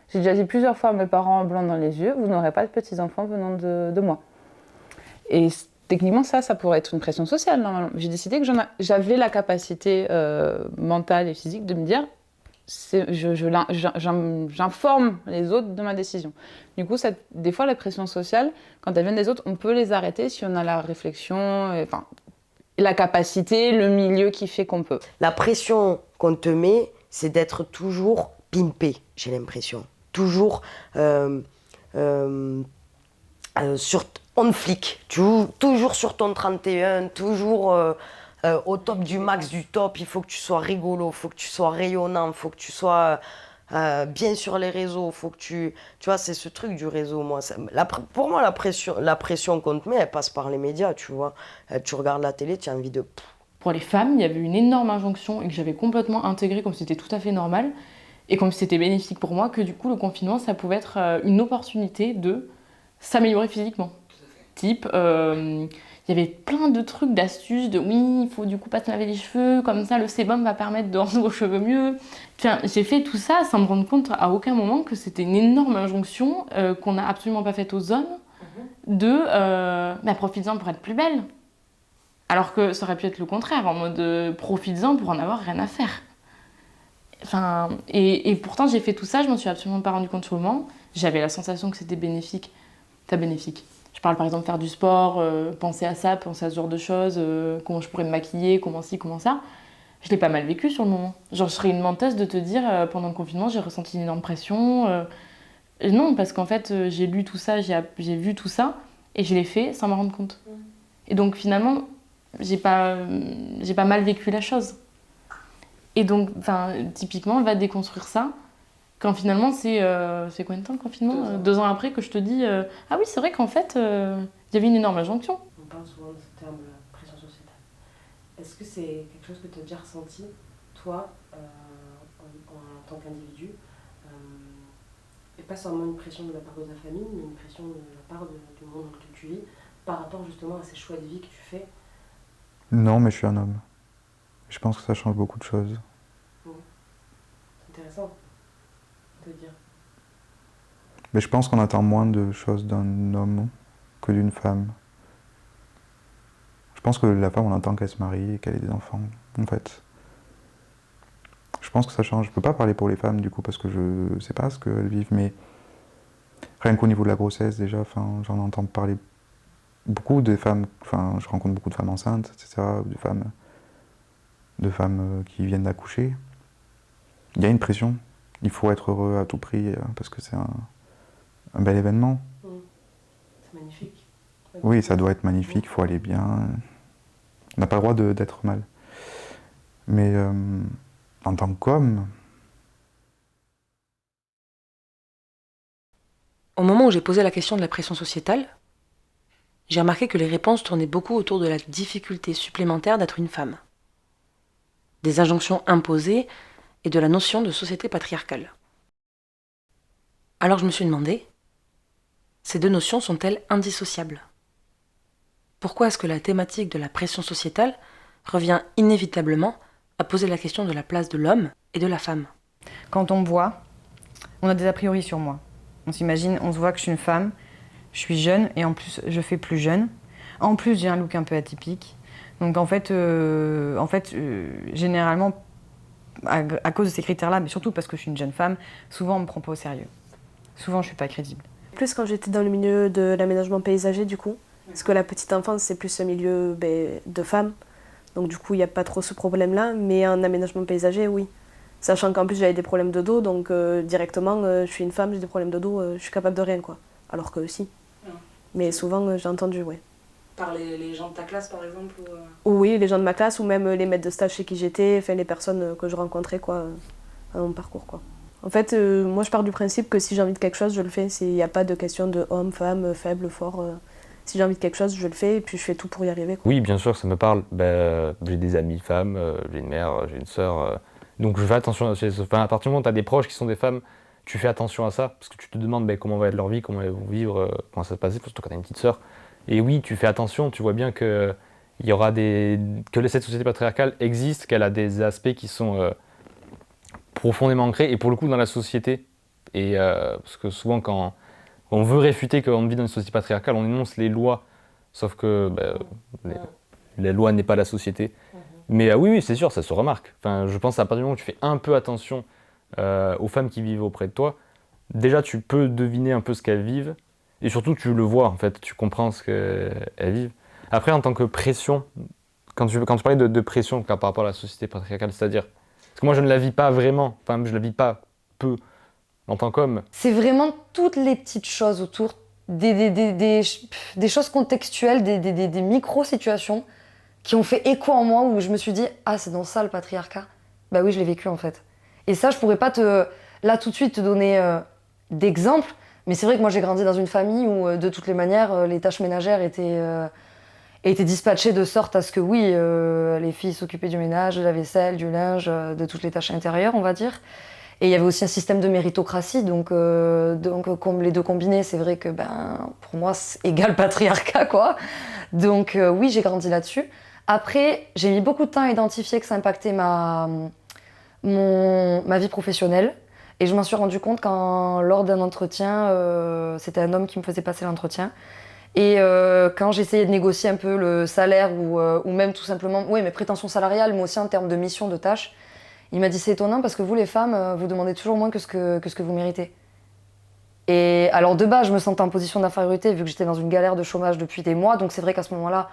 J'ai déjà dit plusieurs fois à mes parents blancs dans les yeux, vous n'aurez pas de petits-enfants venant de moi. Et techniquement, ça pourrait être une pression sociale, normalement. J'ai décidé que j'avais la capacité mentale et physique de me dire, j'informe les autres de ma décision. Du coup, des fois, les pressions sociales, quand elles viennent des autres, on peut les arrêter si on a la réflexion, la capacité, le milieu qui fait qu'on peut. La pression qu'on te met, c'est d'être toujours pimpé, j'ai l'impression. Toujours on flic, toujours sur ton 31, toujours au top du max du top. Il faut que tu sois rigolo, il faut que tu sois rayonnant, il faut que tu sois bien sur les réseaux. Faut que tu vois, c'est ce truc du réseau. Moi, pour moi, la pression qu'on te met, elle passe par les médias, tu vois. Tu regardes la télé, tu as envie de... Pour les femmes, il y avait une énorme injonction et que j'avais complètement intégrée comme c'était tout à fait normal et comme c'était bénéfique pour moi, que du coup, le confinement, ça pouvait être une opportunité de s'améliorer physiquement. Type, il y avait plein de trucs, d'astuces, de oui, il faut du coup pas te laver les cheveux, comme ça le sébum va permettre de rendre vos cheveux mieux. Enfin, j'ai fait tout ça sans me rendre compte à aucun moment que c'était une énorme injonction qu'on n'a absolument pas faite aux hommes de profites-en pour être plus belle. Alors que ça aurait pu être le contraire, en mode profites-en pour en avoir rien à faire. Enfin, et pourtant j'ai fait tout ça, je m'en suis absolument pas rendu compte sur le moment. J'avais la sensation que c'était bénéfique. Je parle par exemple faire du sport, penser à ça, penser à ce genre de choses, comment je pourrais me maquiller, comment ci, comment ça. Je l'ai pas mal vécu sur le moment. Genre je serais une menteuse de te dire pendant le confinement j'ai ressenti une énorme pression. Non, parce qu'en fait j'ai lu tout ça, j'ai vu tout ça et je l'ai fait sans m'en rendre compte. Et donc finalement j'ai pas mal vécu la chose. Et donc typiquement on va déconstruire ça. Quand finalement, c'est combien de temps le confinement ? 2 ans après que je te dis ah oui, c'est vrai qu'en fait, il y avait une énorme injonction. On parle souvent de ce terme de la pression sociétale. Est-ce que c'est quelque chose que tu as déjà ressenti, toi, en tant qu'individu et pas seulement une pression de la part de ta famille, mais une pression de la part du monde dans lequel tu vis, par rapport justement à ces choix de vie que tu fais ? Non, mais je suis un homme. Je pense que ça change beaucoup de choses. C'est intéressant. De dire. Mais je pense qu'on attend moins de choses d'un homme que d'une femme. Je pense que la femme, on attend qu'elle se marie et qu'elle ait des enfants, en fait. Je pense que ça change. Je peux pas parler pour les femmes, du coup, parce que je sais pas ce qu'elles vivent, mais rien qu'au niveau de la grossesse, déjà, j'en entends parler beaucoup des femmes, je rencontre beaucoup de femmes enceintes, etc., de femmes qui viennent d'accoucher. Il y a une pression. Il faut être heureux à tout prix parce que c'est un bel événement. C'est magnifique. Oui, ça doit être magnifique, il faut aller bien. On n'a pas le droit d'être mal. Mais en tant qu'homme... Au moment où j'ai posé la question de la pression sociétale, j'ai remarqué que les réponses tournaient beaucoup autour de la difficulté supplémentaire d'être une femme, des injonctions imposées et de la notion de société patriarcale. Alors je me suis demandé, ces deux notions sont-elles indissociables ? Pourquoi est-ce que la thématique de la pression sociétale revient inévitablement à poser la question de la place de l'homme et de la femme ? Quand on me voit, on a des a priori sur moi. On s'imagine, on se voit que je suis une femme, je suis jeune et en plus je fais plus jeune. En plus j'ai un look un peu atypique. Donc en fait généralement, à cause de ces critères-là, mais surtout parce que je suis une jeune femme, souvent on me prend pas au sérieux. Souvent je suis pas crédible. Plus quand j'étais dans le milieu de l'aménagement paysager du coup, parce que la petite enfance c'est plus un milieu de femmes, donc du coup il n'y a pas trop ce problème-là, mais en aménagement paysager oui. Sachant qu'en plus j'avais des problèmes de dos, donc directement je suis une femme, j'ai des problèmes de dos, je suis capable de rien quoi. Alors que si. Mais souvent j'ai entendu ouais. Par les gens de ta classe par exemple Oui, les gens de ma classe ou même les maîtres de stage chez qui j'étais, enfin les personnes que je rencontrais quoi, à mon parcours quoi. En fait, moi je pars du principe que si j'ai envie de quelque chose, je le fais. Il n'y a pas de question de homme, femme, faible, fort. Si j'ai envie de quelque chose, je le fais et puis je fais tout pour y arriver quoi. Oui, bien sûr, ça me parle. J'ai des amies femmes, j'ai une mère, j'ai une sœur, Donc je fais attention à à partir du moment où tu as des proches qui sont des femmes, tu fais attention à ça, parce que tu te demandes comment va être leur vie, comment elles vont vivre, comment ça va se passer, surtout quand tu as une petite sœur. Et oui, tu fais attention, tu vois bien que cette société patriarcale existe, qu'elle a des aspects qui sont profondément ancrés, et pour le coup dans la société. Et parce que souvent quand on veut réfuter qu'on vit dans une société patriarcale, on énonce les lois, sauf que les lois n'est pas la société. Mais oui, c'est sûr, ça se remarque. Enfin, je pense à partir du moment où tu fais un peu attention aux femmes qui vivent auprès de toi, déjà tu peux deviner un peu ce qu'elles vivent, et surtout tu le vois en fait, tu comprends ce qu'elles vivent. Après, en tant que pression, quand tu parlais de pression par rapport à la société patriarcale, c'est-à-dire, parce que moi je ne la vis pas vraiment, enfin je la vis pas peu en tant qu'homme. C'est vraiment toutes les petites choses autour, des choses contextuelles, des micro-situations qui ont fait écho en moi, où je me suis dit « Ah, c'est dans ça le patriarcat ?» Bah oui, je l'ai vécu en fait. Et ça, je pourrais pas là tout de suite te donner d'exemples, mais c'est vrai que moi j'ai grandi dans une famille où de toutes les manières, les tâches ménagères étaient dispatchées de sorte à ce que oui, les filles s'occupaient du ménage, de la vaisselle, du linge, de toutes les tâches intérieures, on va dire. Et il y avait aussi un système de méritocratie, donc comme les deux combinés, c'est vrai que pour moi, c'est égal patriarcat, quoi. Donc oui, j'ai grandi là-dessus. Après, j'ai mis beaucoup de temps à identifier que ça impactait ma vie professionnelle. Et je m'en suis rendu compte lors d'un entretien, c'était un homme qui me faisait passer l'entretien. Et quand j'essayais de négocier un peu le salaire ou même tout simplement mes prétentions salariales, mais aussi en termes de mission, de tâches, il m'a dit c'est étonnant parce que vous les femmes, vous demandez toujours moins que ce que vous méritez. Et alors de base, je me sentais en position d'infériorité vu que j'étais dans une galère de chômage depuis des mois, donc c'est vrai qu'à ce moment-là,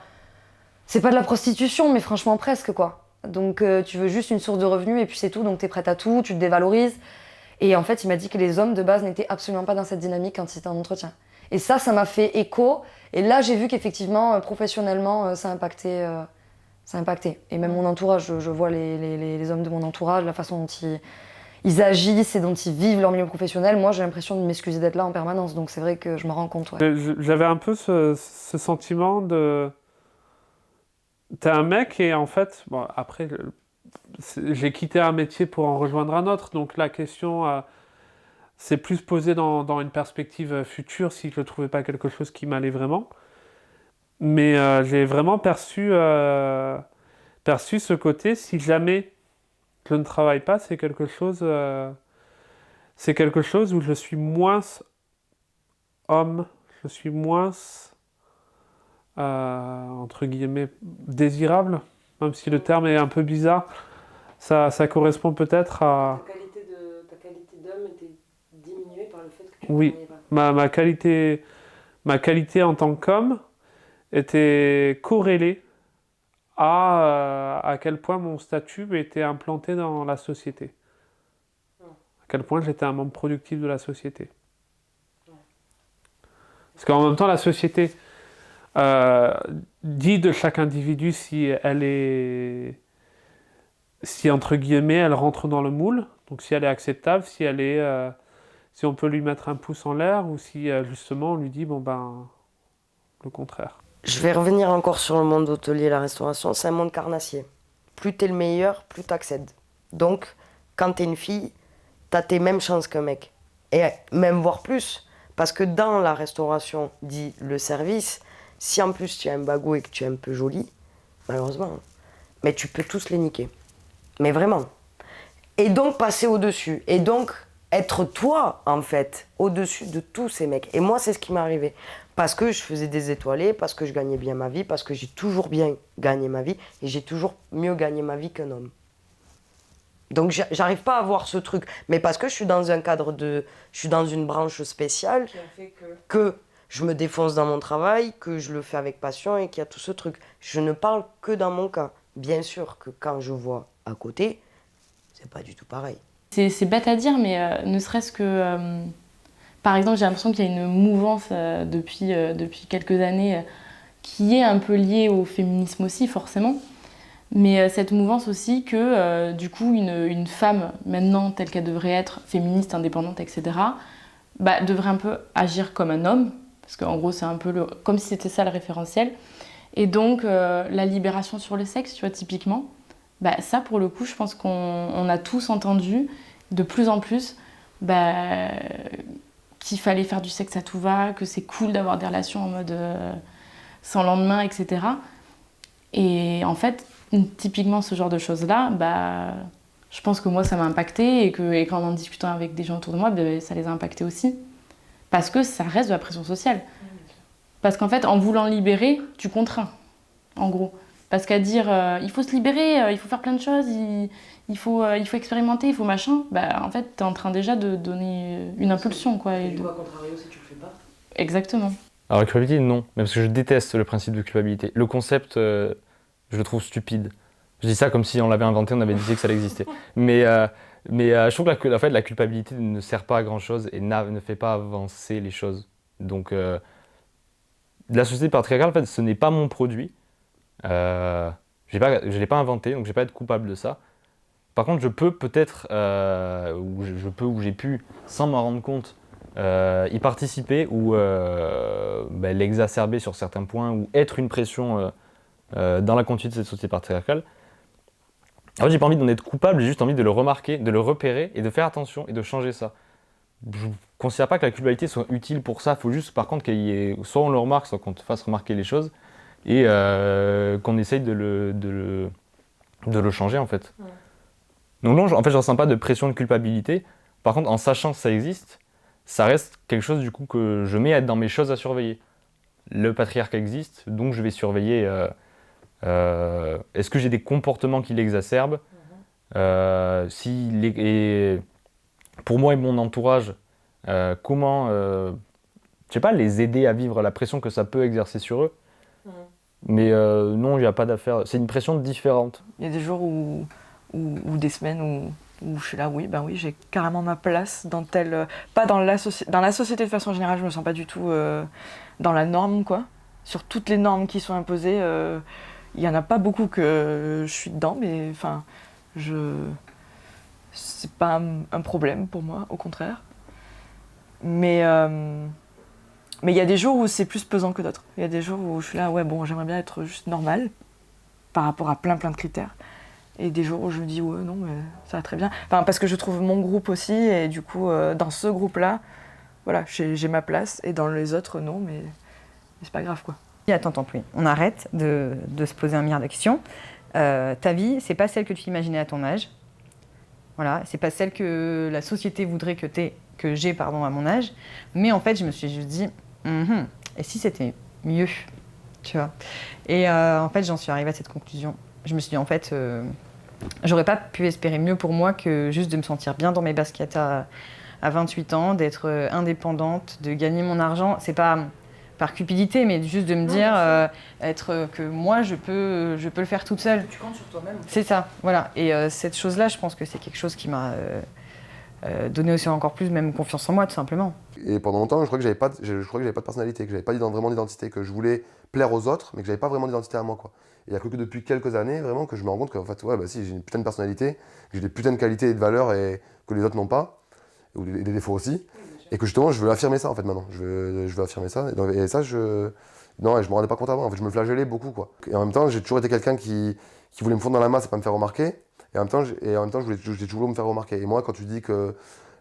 c'est pas de la prostitution, mais franchement presque quoi. Donc tu veux juste une source de revenus et puis c'est tout, donc t'es prête à tout, tu te dévalorises. Et en fait, il m'a dit que les hommes de base n'étaient absolument pas dans cette dynamique quand ils étaient en entretien. Et ça m'a fait écho. Et là, j'ai vu qu'effectivement, professionnellement, ça impactait. Et même mon entourage, je vois les hommes de mon entourage, la façon dont ils agissent et dont ils vivent leur milieu professionnel. Moi, j'ai l'impression de m'excuser d'être là en permanence. Donc c'est vrai que je me rends compte. Ouais. J'avais un peu ce sentiment de... T'es un mec et en fait, bon, après, j'ai quitté un métier pour en rejoindre un autre. Donc la question... c'est plus posé dans une perspective future si je ne trouvais pas quelque chose qui m'allait vraiment. Mais j'ai vraiment perçu ce côté, si jamais je ne travaille pas, c'est quelque chose où je suis moins homme, je suis moins, entre guillemets, désirable, même si le terme est un peu bizarre. Ça correspond peut-être à... Ta qualité d'homme était diminuée par le fait que tu Oui, ma qualité en tant qu'homme était corrélée à quel point mon statut était implanté dans la société. À quel point j'étais un membre productif de la société. Parce qu'en même temps, la société dit de chaque individu si entre guillemets, elle rentre dans le moule, donc si elle est acceptable, si on peut lui mettre un pouce en l'air, ou si justement on lui dit le contraire. Je vais revenir encore sur le monde hôtelier et la restauration, c'est un monde carnassier. Plus t'es le meilleur, plus t'accèdes. Donc, quand t'es une fille, t'as tes mêmes chances qu'un mec. Et même voire plus, parce que dans la restauration, dit le service, si en plus tu as un bagot et que tu es un peu jolie, malheureusement, mais tu peux tous les niquer. Mais vraiment. Et donc passer au-dessus. Et donc être toi, en fait, au-dessus de tous ces mecs. Et moi, c'est ce qui m'est arrivé. Parce que je faisais des étoilés, parce que je gagnais bien ma vie, parce que j'ai toujours bien gagné ma vie, et j'ai toujours mieux gagné ma vie qu'un homme. Donc j'arrive pas à voir ce truc. Mais parce que je suis dans un cadre je suis dans une branche spéciale, qui a fait que je me défonce dans mon travail, que je le fais avec passion, et qu'il y a tout ce truc. Je ne parle que dans mon cas. Bien sûr que quand je vois à côté, c'est pas du tout pareil. C'est bête à dire, mais ne serait-ce que... par exemple, j'ai l'impression qu'il y a une mouvance depuis quelques années qui est un peu liée au féminisme aussi, forcément. Mais cette mouvance aussi que, du coup, une femme, maintenant, telle qu'elle devrait être, féministe, indépendante, etc., devrait un peu agir comme un homme. Parce qu'en gros, c'est un peu comme si c'était ça le référentiel. Et donc, la libération sur le sexe, tu vois, typiquement, Bah, ça, pour le coup, je pense qu'on a tous entendu, de plus en plus, qu'il fallait faire du sexe à tout va, que c'est cool d'avoir des relations en mode sans lendemain, etc. Et en fait, typiquement ce genre de choses-là, je pense que moi ça m'a impacté et qu'en en discutant avec des gens autour de moi, ça les a impactés aussi. Parce que ça reste de la pression sociale. Parce qu'en fait, en voulant libérer, tu contrains, en gros. Parce qu'à dire il faut se libérer, il faut faire plein de choses, il faut expérimenter, il faut machin, en fait, t'es en train déjà de donner une impulsion, quoi. Et du coup, à contrario, si tu le fais pas. Exactement. Alors la culpabilité, non, mais parce que je déteste le principe de culpabilité. Le concept, je le trouve stupide. Je dis ça comme si on l'avait inventé, on avait dit que ça existait. Mais je trouve que en fait, la culpabilité ne sert pas à grand-chose et ne fait pas avancer les choses. Donc, la société patriarcale, en fait, ce n'est pas mon produit. Je ne l'ai pas inventé, donc je ne vais pas être coupable de ça. Par contre, je peux peut-être, ou j'ai pu, sans m'en rendre compte, y participer ou l'exacerber sur certains points ou être une pression dans la continuité de cette société patriarcale. En fait, j'ai pas envie d'en être coupable, j'ai juste envie de le remarquer, de le repérer et de faire attention et de changer ça. Je ne considère pas que la culpabilité soit utile pour ça, il faut juste par contre qu'il y ait, soit on le remarque, soit qu'on te fasse remarquer les choses et qu'on essaye de le changer en fait. Ouais. Donc non, en fait, je ressens pas de pression de culpabilité. Par contre, en sachant que ça existe, ça reste quelque chose du coup que je mets dans mes choses à surveiller. Le patriarcat existe, donc je vais surveiller est-ce que j'ai des comportements qui l'exacerbent, et pour moi et mon entourage, comment je sais pas, les aider à vivre la pression que ça peut exercer sur eux. Mais non, il n'y a pas d'affaire. C'est une pression différente. Il y a des jours ou des semaines où je suis là, oui, j'ai carrément ma place dans telle... Pas dans la société de façon générale, je me sens pas du tout dans la norme, quoi. Sur toutes les normes qui sont imposées, il y en a pas beaucoup que je suis dedans, mais enfin, c'est pas un problème pour moi, au contraire. Mais il y a des jours où c'est plus pesant que d'autres. Il y a des jours où je suis là, ouais, bon, j'aimerais bien être juste normale par rapport à plein de critères. Et des jours où je me dis, ouais, non, mais ça va très bien. Enfin, parce que je trouve mon groupe aussi, et du coup, dans ce groupe-là, voilà, j'ai ma place, et dans les autres, non, mais c'est pas grave, quoi. Attends, plus. On arrête de se poser un milliard de questions. Ta vie, c'est pas celle que tu imaginais à ton âge. Voilà, c'est pas celle que la société voudrait que j'ai à mon âge. Mais en fait, je me suis juste dit, et si c'était mieux, tu vois. Et en fait, j'en suis arrivée à cette conclusion. Je me suis dit, en fait, j'aurais pas pu espérer mieux pour moi que juste de me sentir bien dans mes baskets à 28 ans, d'être indépendante, de gagner mon argent. C'est pas par cupidité, mais juste de me dire que moi, je peux le faire toute seule. Tu comptes sur toi-même. C'est ça, voilà. Et cette chose-là, je pense que c'est quelque chose qui m'a donné aussi encore plus même confiance en moi, tout simplement. Et pendant longtemps, je croyais que j'avais pas de personnalité, que j'avais pas vraiment d'identité, que je voulais plaire aux autres, mais que j'avais pas vraiment d'identité à moi, quoi. Et il y a que depuis quelques années, vraiment, que je me rends compte qu'en fait, si, j'ai une putain de personnalité, que j'ai des putains de qualités et de valeurs et que les autres n'ont pas, ou des défauts aussi. Et que justement, je veux affirmer ça en fait maintenant. Je veux affirmer ça. Et ça, je me rendais pas compte avant. En fait, je me flagellais beaucoup, quoi. Et en même temps, j'ai toujours été quelqu'un qui voulait me fondre dans la masse et pas me faire remarquer. Et en même temps, j'ai toujours voulu me faire remarquer. Et moi, quand tu dis que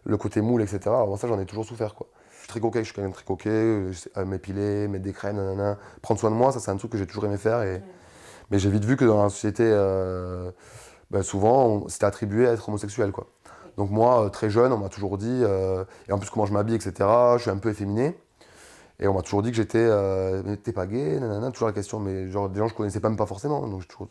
le côté moule, etc., avant ça, j'en ai toujours souffert, quoi. Je suis très coquet, je suis quelqu'un de très coquet, m'épiler, mettre des crèmes, nanana. Prendre soin de moi, ça, c'est un truc que j'ai toujours aimé faire. Mais j'ai vite vu que dans la société, souvent, c'était attribué à être homosexuel, quoi. Donc moi, très jeune, on m'a toujours dit, et en plus comment je m'habille, etc., je suis un peu efféminé. Et on m'a toujours dit que j'étais, mais t'es pas gay, nanana, toujours la question, mais genre des gens que je connaissais même pas forcément. Donc toujours...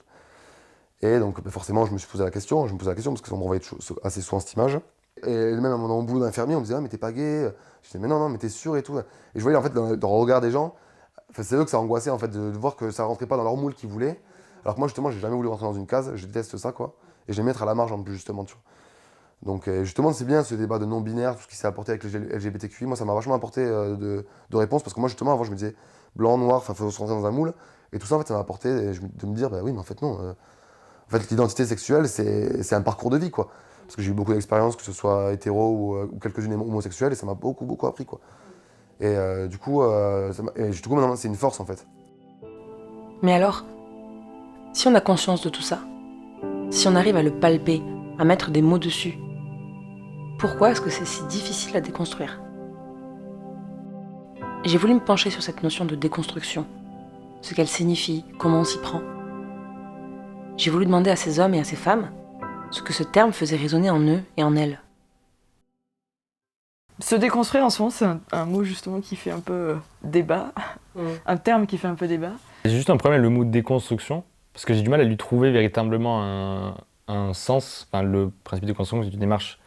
Et donc forcément, je me suis posé la question, parce qu'on me renvoyait assez souvent cette image. Et même à mon boulot d'infirmier, on me disait, ah mais t'es pas gay. Je disais, mais non, mais t'es sûr et tout. Et je voyais en fait dans le regard des gens, c'est eux que ça angoissait en fait, de voir que ça rentrait pas dans leur moule qu'ils voulaient. Alors que moi justement, j'ai jamais voulu rentrer dans une case, je déteste ça, quoi. Et j'aime être à la marge en plus, justement, tu vois. Donc justement, c'est bien ce débat de non-binaire, tout ce qui s'est apporté avec les LGBTQI. Moi, ça m'a vachement apporté de réponses, parce que moi, justement, avant, je me disais blanc, noir, il faut se rentrer dans un moule. Et tout ça, en fait, ça m'a apporté de me dire, bah oui, mais en fait, non. En fait, l'identité sexuelle, c'est un parcours de vie, quoi. Parce que j'ai eu beaucoup d'expériences, que ce soit hétéro ou quelques-unes homosexuelles, et ça m'a beaucoup, beaucoup appris, quoi. Et du coup, maintenant, c'est une force, en fait. Mais alors, si on a conscience de tout ça, Si on arrive à le palper, à mettre des mots dessus, pourquoi est-ce que c'est si difficile à déconstruire? J'ai voulu me pencher sur cette notion de déconstruction, ce qu'elle signifie, comment on s'y prend. J'ai voulu demander à ces hommes et à ces femmes ce que ce terme faisait résonner en eux et en elles. Se déconstruire en ce moment, c'est un mot justement qui fait un peu débat, un terme qui fait un peu débat. J'ai juste un problème avec le mot déconstruction, parce que j'ai du mal à lui trouver véritablement un sens. Enfin, le principe de déconstruction, c'est une démarche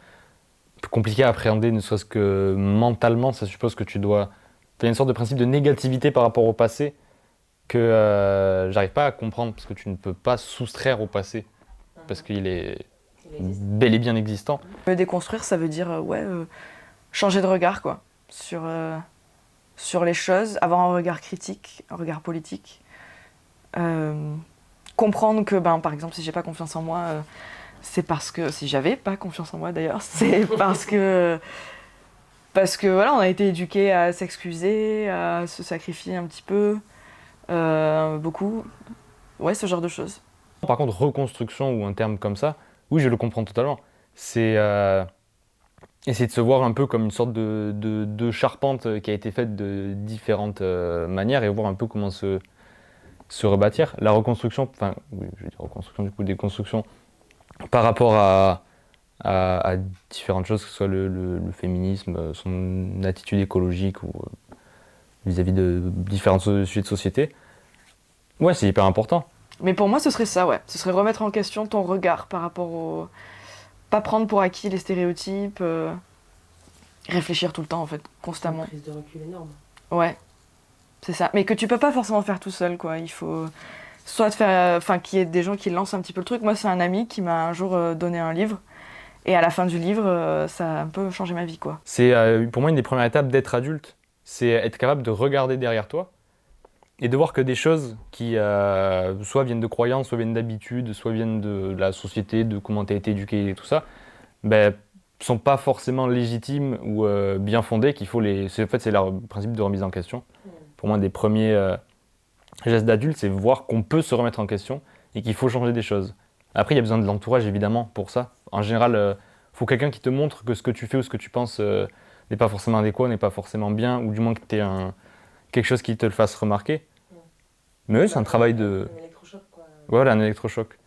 un peu compliquée à appréhender, ne serait-ce que mentalement. Ça suppose que tu dois... Il y a une sorte de principe de négativité par rapport au passé que j'arrive pas à comprendre, parce que tu ne peux pas soustraire au passé, parce qu'il est bel et bien existant. Me déconstruire, ça veut dire changer de regard quoi, sur les choses, avoir un regard critique, un regard politique. Comprendre que, par exemple, si j'ai pas confiance en moi, c'est parce que, si j'avais pas confiance en moi d'ailleurs, c'est parce que voilà, on a été éduqués à s'excuser, à se sacrifier un petit peu, beaucoup, ouais, ce genre de choses. Par contre, reconstruction ou un terme comme ça, oui, je le comprends totalement. C'est essayer de se voir un peu comme une sorte de charpente qui a été faite de différentes manières et voir un peu comment se rebâtir. La reconstruction, enfin, oui, je veux dire reconstruction, du coup, déconstruction, par rapport à différentes choses, que ce soit le féminisme, son attitude écologique ou vis-à-vis de différents sujets de société, ouais, c'est hyper important. Mais pour moi, ce serait ça, ouais. Ce serait remettre en question ton regard par rapport au... Pas prendre pour acquis les stéréotypes, réfléchir tout le temps, en fait, constamment. Une prise de recul énorme. Ouais, c'est ça. Mais que tu peux pas forcément faire tout seul, quoi. Il faut soit te faire... Enfin, qu'il y ait des gens qui lancent un petit peu le truc. Moi, c'est un ami qui m'a un jour donné un livre. Et à la fin du livre, ça a un peu changé ma vie, quoi. C'est pour moi une des premières étapes d'être adulte. C'est être capable de regarder derrière toi et de voir que des choses qui soit viennent de croyances, soit viennent d'habitudes, soit viennent de la société, de comment tu as été éduqué et tout ça, sont pas forcément légitimes ou bien fondées, qu'il faut les... En fait, c'est le principe de remise en question. Pour moi, un des premiers gestes d'adulte, c'est voir qu'on peut se remettre en question et qu'il faut changer des choses. Après, il y a besoin de l'entourage, évidemment, pour ça. En général, il faut quelqu'un qui te montre que ce que tu fais ou ce que tu penses n'est pas forcément adéquat, n'est pas forcément bien, ou du moins que tu aies quelque chose qui te le fasse remarquer. Mais oui, c'est un travail de... Un électrochoc, quoi. Voilà, un électrochoc.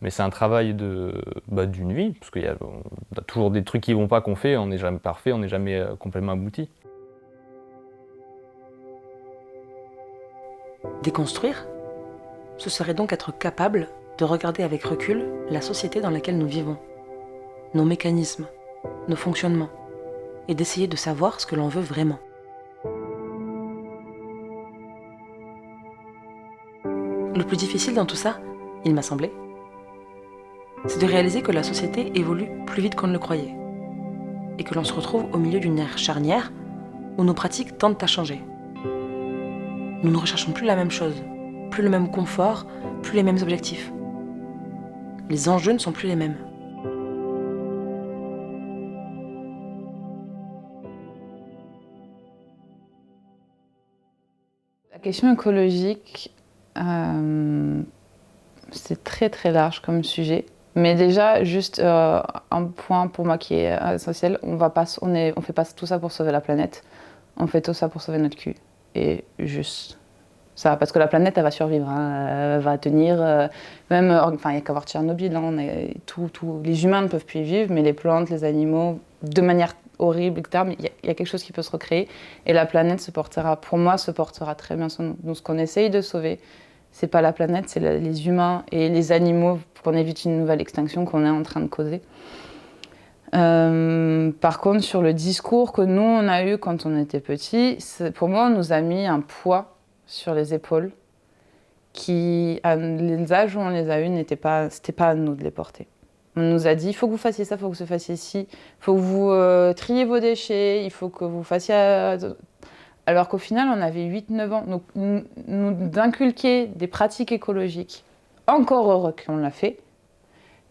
Mais c'est un travail d'une vie, parce qu'il y a toujours des trucs qui vont pas qu'on fait, on n'est jamais parfait, on n'est jamais complètement abouti. Déconstruire, ce serait donc être capable de regarder avec recul la société dans laquelle nous vivons, nos mécanismes, nos fonctionnements, et d'essayer de savoir ce que l'on veut vraiment. Le plus difficile dans tout ça, il m'a semblé, c'est de réaliser que la société évolue plus vite qu'on ne le croyait, et que l'on se retrouve au milieu d'une ère charnière où nos pratiques tendent à changer. Nous ne recherchons plus la même chose, plus le même confort, plus les mêmes objectifs. Les enjeux ne sont plus les mêmes. La question écologique, c'est très très large comme sujet. Mais déjà, juste un point pour moi qui est essentiel, on fait pas tout ça pour sauver la planète, on fait tout ça pour sauver notre cul. Et juste ça, parce que la planète, elle va survivre, hein, elle va tenir, même, enfin, il n'y a qu'à voir Tchernobyl, hein, les humains ne peuvent plus y vivre, mais les plantes, les animaux, de manière horrible, etc., mais il y a quelque chose qui peut se recréer, et la planète se portera très bien son nom. Donc ce qu'on essaye de sauver, c'est pas la planète, c'est les humains et les animaux, pour qu'on évite une nouvelle extinction qu'on est en train de causer. Par contre, sur le discours que nous, on a eu quand on était petits, pour moi, on nous a mis un poids sur les épaules qui, à l'âge où on les a eus, c'était pas à nous de les porter. On nous a dit, il faut que vous fassiez ça, il faut que vous fassiez ci, il faut que vous triez vos déchets, il faut que vous fassiez... Alors qu'au final, on avait 8-9 ans. Donc, nous inculquer des pratiques écologiques, encore heureux qu'on l'a fait,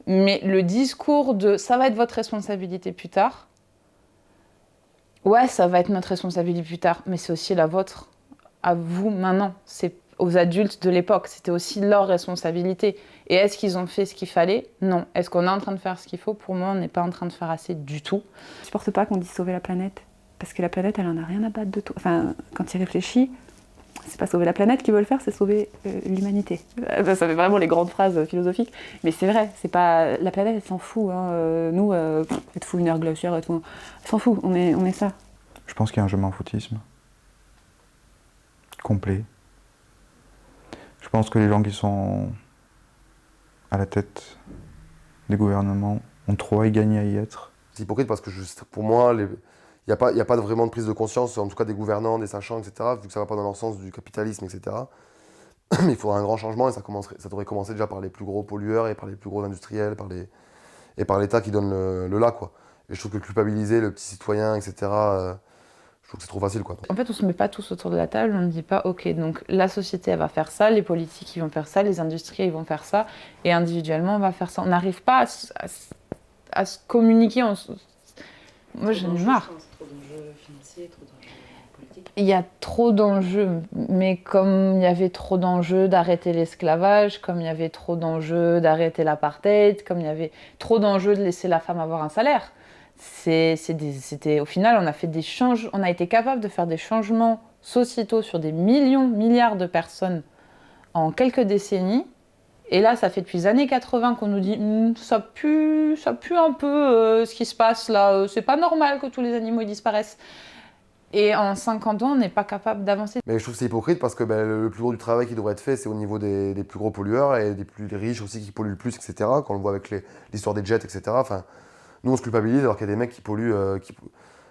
mais le discours de « ça va être votre responsabilité plus tard », ouais, ça va être notre responsabilité plus tard, mais c'est aussi la vôtre, à vous maintenant. aux adultes de l'époque. C'était aussi leur responsabilité. Et est-ce qu'ils ont fait ce qu'il fallait? Non. Est-ce qu'on est en train de faire ce qu'il faut? Pour moi, on n'est pas en train de faire assez du tout. Je supporte pas qu'on dise sauver la planète, parce que la planète, elle en a rien à battre de tout. Enfin, quand il réfléchit, c'est pas sauver la planète qu'ils veulent faire, c'est sauver l'humanité. Ça fait vraiment les grandes phrases philosophiques, mais c'est vrai, c'est pas... La planète, elle s'en fout. Hein. Nous, elle te fout une ère glaciaire et tout. Elle s'en fout, on est ça. Je pense qu'il y a un je m'en foutisme complet. Je pense que les gens qui sont à la tête des gouvernements ont trop à y gagner à y être. C'est hypocrite parce que pour moi, il n'y a pas vraiment de prise de conscience, en tout cas des gouvernants, des sachants, etc., vu que ça ne va pas dans leur sens du capitalisme, etc. Mais il faudra un grand changement et ça devrait commencer déjà par les plus gros pollueurs et par les plus gros industriels et par l'État qui donne le là, quoi. Et je trouve que culpabiliser le petit citoyen, etc., je trouve que c'est trop facile, quoi. En fait, on ne se met pas tous autour de la table, on ne dit pas, ok, donc la société, elle va faire ça, les politiques, ils vont faire ça, les industries, ils vont faire ça, et individuellement, on va faire ça. On n'arrive pas à se communiquer. Moi, j'en ai marre. Trop d'enjeux financiers, trop d'enjeux politiques. Il y a trop d'enjeux, mais comme il y avait trop d'enjeux d'arrêter l'esclavage, comme il y avait trop d'enjeux d'arrêter l'apartheid, comme il y avait trop d'enjeux de laisser la femme avoir un salaire, au final, on a été capable de faire des changements sociétaux sur des milliards de personnes en quelques décennies. Et là, ça fait depuis les années 80 qu'on nous dit ça pue un peu ce qui se passe là, c'est pas normal que tous les animaux ils disparaissent. Et en 50 ans, on n'est pas capable d'avancer. Mais je trouve que c'est hypocrite parce que le plus gros du travail qui devrait être fait, c'est au niveau des plus gros pollueurs et des plus riches aussi qui polluent le plus, etc. Quand on le voit avec l'histoire des jets, etc. Enfin, nous, on se culpabilise alors qu'il y a des mecs qui polluent.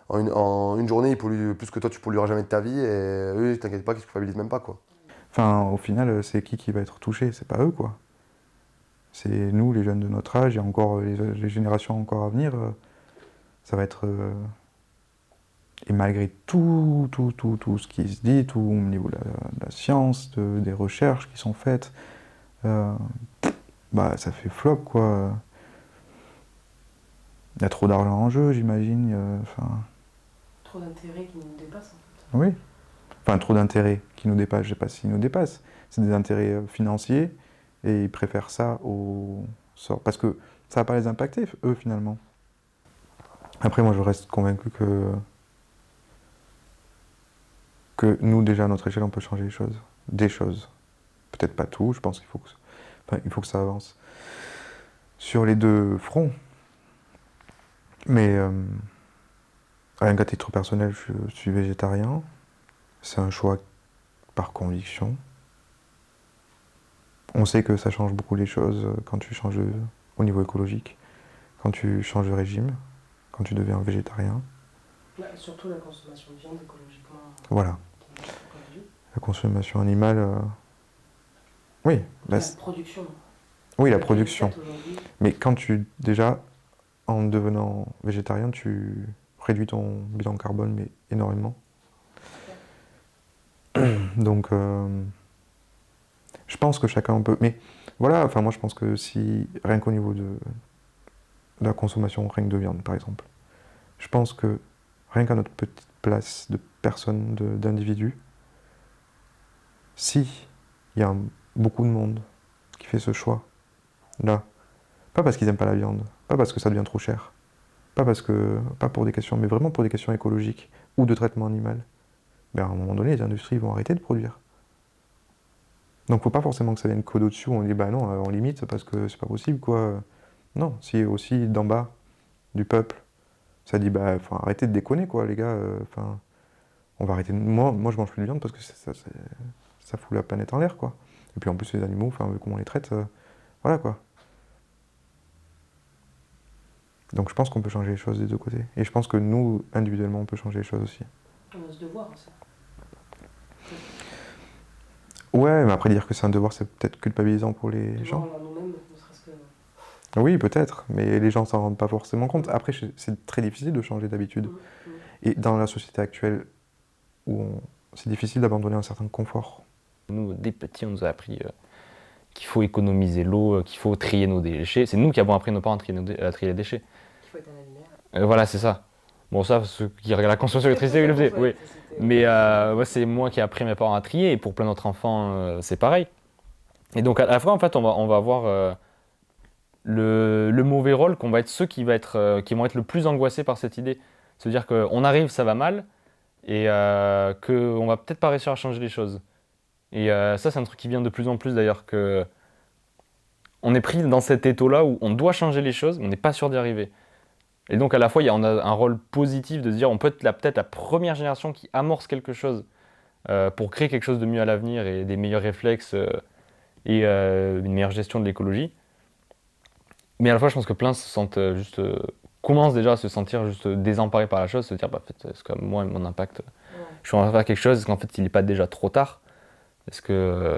En une journée, ils polluent plus que toi, tu pollueras jamais de ta vie. Et eux, t'inquiète pas, qu'ils se culpabilisent même pas, quoi. Enfin, au final, c'est qui va être touché? C'est pas eux, quoi. C'est nous, les jeunes de notre âge, et encore les générations encore à venir. Ça va être... Et malgré tout ce qui se dit, tout au niveau de la science, des recherches qui sont faites, bah ça fait flop, quoi. Il y a trop d'argent en jeu, j'imagine. Trop d'intérêts qui nous dépassent, en fait. Oui. Enfin, trop d'intérêts qui nous dépassent, je sais pas s'ils nous dépassent. C'est des intérêts financiers, et ils préfèrent ça au sort. Parce que ça va pas les impacter, eux, finalement. Après, moi, je reste convaincu que nous, déjà, à notre échelle, on peut changer les choses. Des choses. Peut-être pas tout, je pense qu'il faut que ça avance. Sur les deux fronts. Mais, rien qu'à titre personnel, je suis végétarien. C'est un choix par conviction. On sait que ça change beaucoup les choses quand tu changes au niveau écologique, quand tu changes de régime, quand tu deviens végétarien. Ouais, surtout la consommation de viande écologiquement. Voilà. La consommation animale, oui. La production. Oui, la production. Mais quand déjà, en devenant végétarien, tu réduis ton bilan carbone, mais énormément. Donc, je pense que chacun peut... Mais voilà, enfin moi je pense que si, rien qu'au niveau de la consommation, rien que de viande par exemple, je pense que rien qu'à notre petite place de personnes, d'individus, si il y a beaucoup de monde qui fait ce choix, là, pas parce qu'ils n'aiment pas la viande, pas parce que ça devient trop cher, pas pour des questions, mais vraiment pour des questions écologiques ou de traitement animal, ben à un moment donné, les industries vont arrêter de produire. Donc faut pas forcément que ça vienne qu'au dessus où on dit bah non, on limite parce que c'est pas possible, quoi. Non, si aussi d'en bas, du peuple, ça dit bah faut arrêter de déconner, quoi, les gars, on va arrêter. Moi je mange plus de viande parce que ça fout la planète en l'air, quoi. Et puis en plus les animaux, enfin comment on les traite, voilà, quoi. Donc je pense qu'on peut changer les choses des deux côtés. Et je pense que nous, individuellement, on peut changer les choses aussi. On a ce devoir aussi. Ouais, mais après dire que c'est un devoir, c'est peut-être culpabilisant pour les gens. Nous-mêmes, ne serait-ce que... Oui, peut-être, mais les gens s'en rendent pas forcément compte. Après, c'est très difficile de changer d'habitude. Et dans la société actuelle, c'est difficile d'abandonner un certain confort. Nous, dès petits, on nous a appris qu'il faut économiser l'eau, qu'il faut trier nos déchets. C'est nous qui avons appris nos parents à trier les déchets. Il faut éteindre la lumière. Voilà, c'est ça. Bon, ça, ceux qui regardent la conscience électricité, ils le faisaient, oui. Mais moi, c'est moi qui ai appris mes parents à trier, et pour plein d'autres enfants, c'est pareil. Et donc, à la fois, en fait, on va avoir le mauvais rôle, qu'on va être ceux qui vont être le plus angoissés par cette idée. C'est-à-dire qu'on arrive, ça va mal, et qu'on va peut-être pas réussir à changer les choses. Et ça, c'est un truc qui vient de plus en plus, d'ailleurs, que on est pris dans cet étau-là où on doit changer les choses, mais on n'est pas sûr d'y arriver. Et donc, à la fois, on a un rôle positif de se dire, on peut être peut-être la première génération qui amorce quelque chose pour créer quelque chose de mieux à l'avenir et des meilleurs réflexes et une meilleure gestion de l'écologie. Mais à la fois, je pense que plein se sentent commencent déjà à se sentir juste désemparés par la chose, se dire, bah, en fait, est-ce que moi, mon impact, je suis en train de faire quelque chose, est-ce qu'en fait, il n'est pas déjà trop tard? Est-ce que...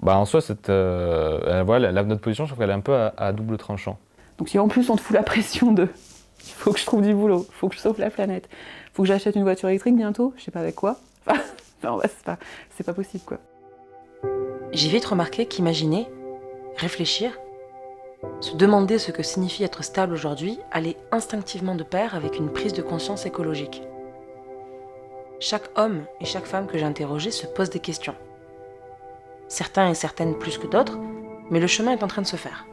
en soi, notre position, je trouve qu'elle est un peu à double tranchant. Donc si en plus on te fout la pression de « il faut que je trouve du boulot, il faut que je sauve la planète, il faut que j'achète une voiture électrique bientôt, je sais pas avec quoi », c'est pas possible, quoi. J'ai vite remarqué qu'imaginer, réfléchir, se demander ce que signifie être stable aujourd'hui allait instinctivement de pair avec une prise de conscience écologique. Chaque homme et chaque femme que j'ai interrogé se pose des questions. Certains et certaines plus que d'autres, mais le chemin est en train de se faire.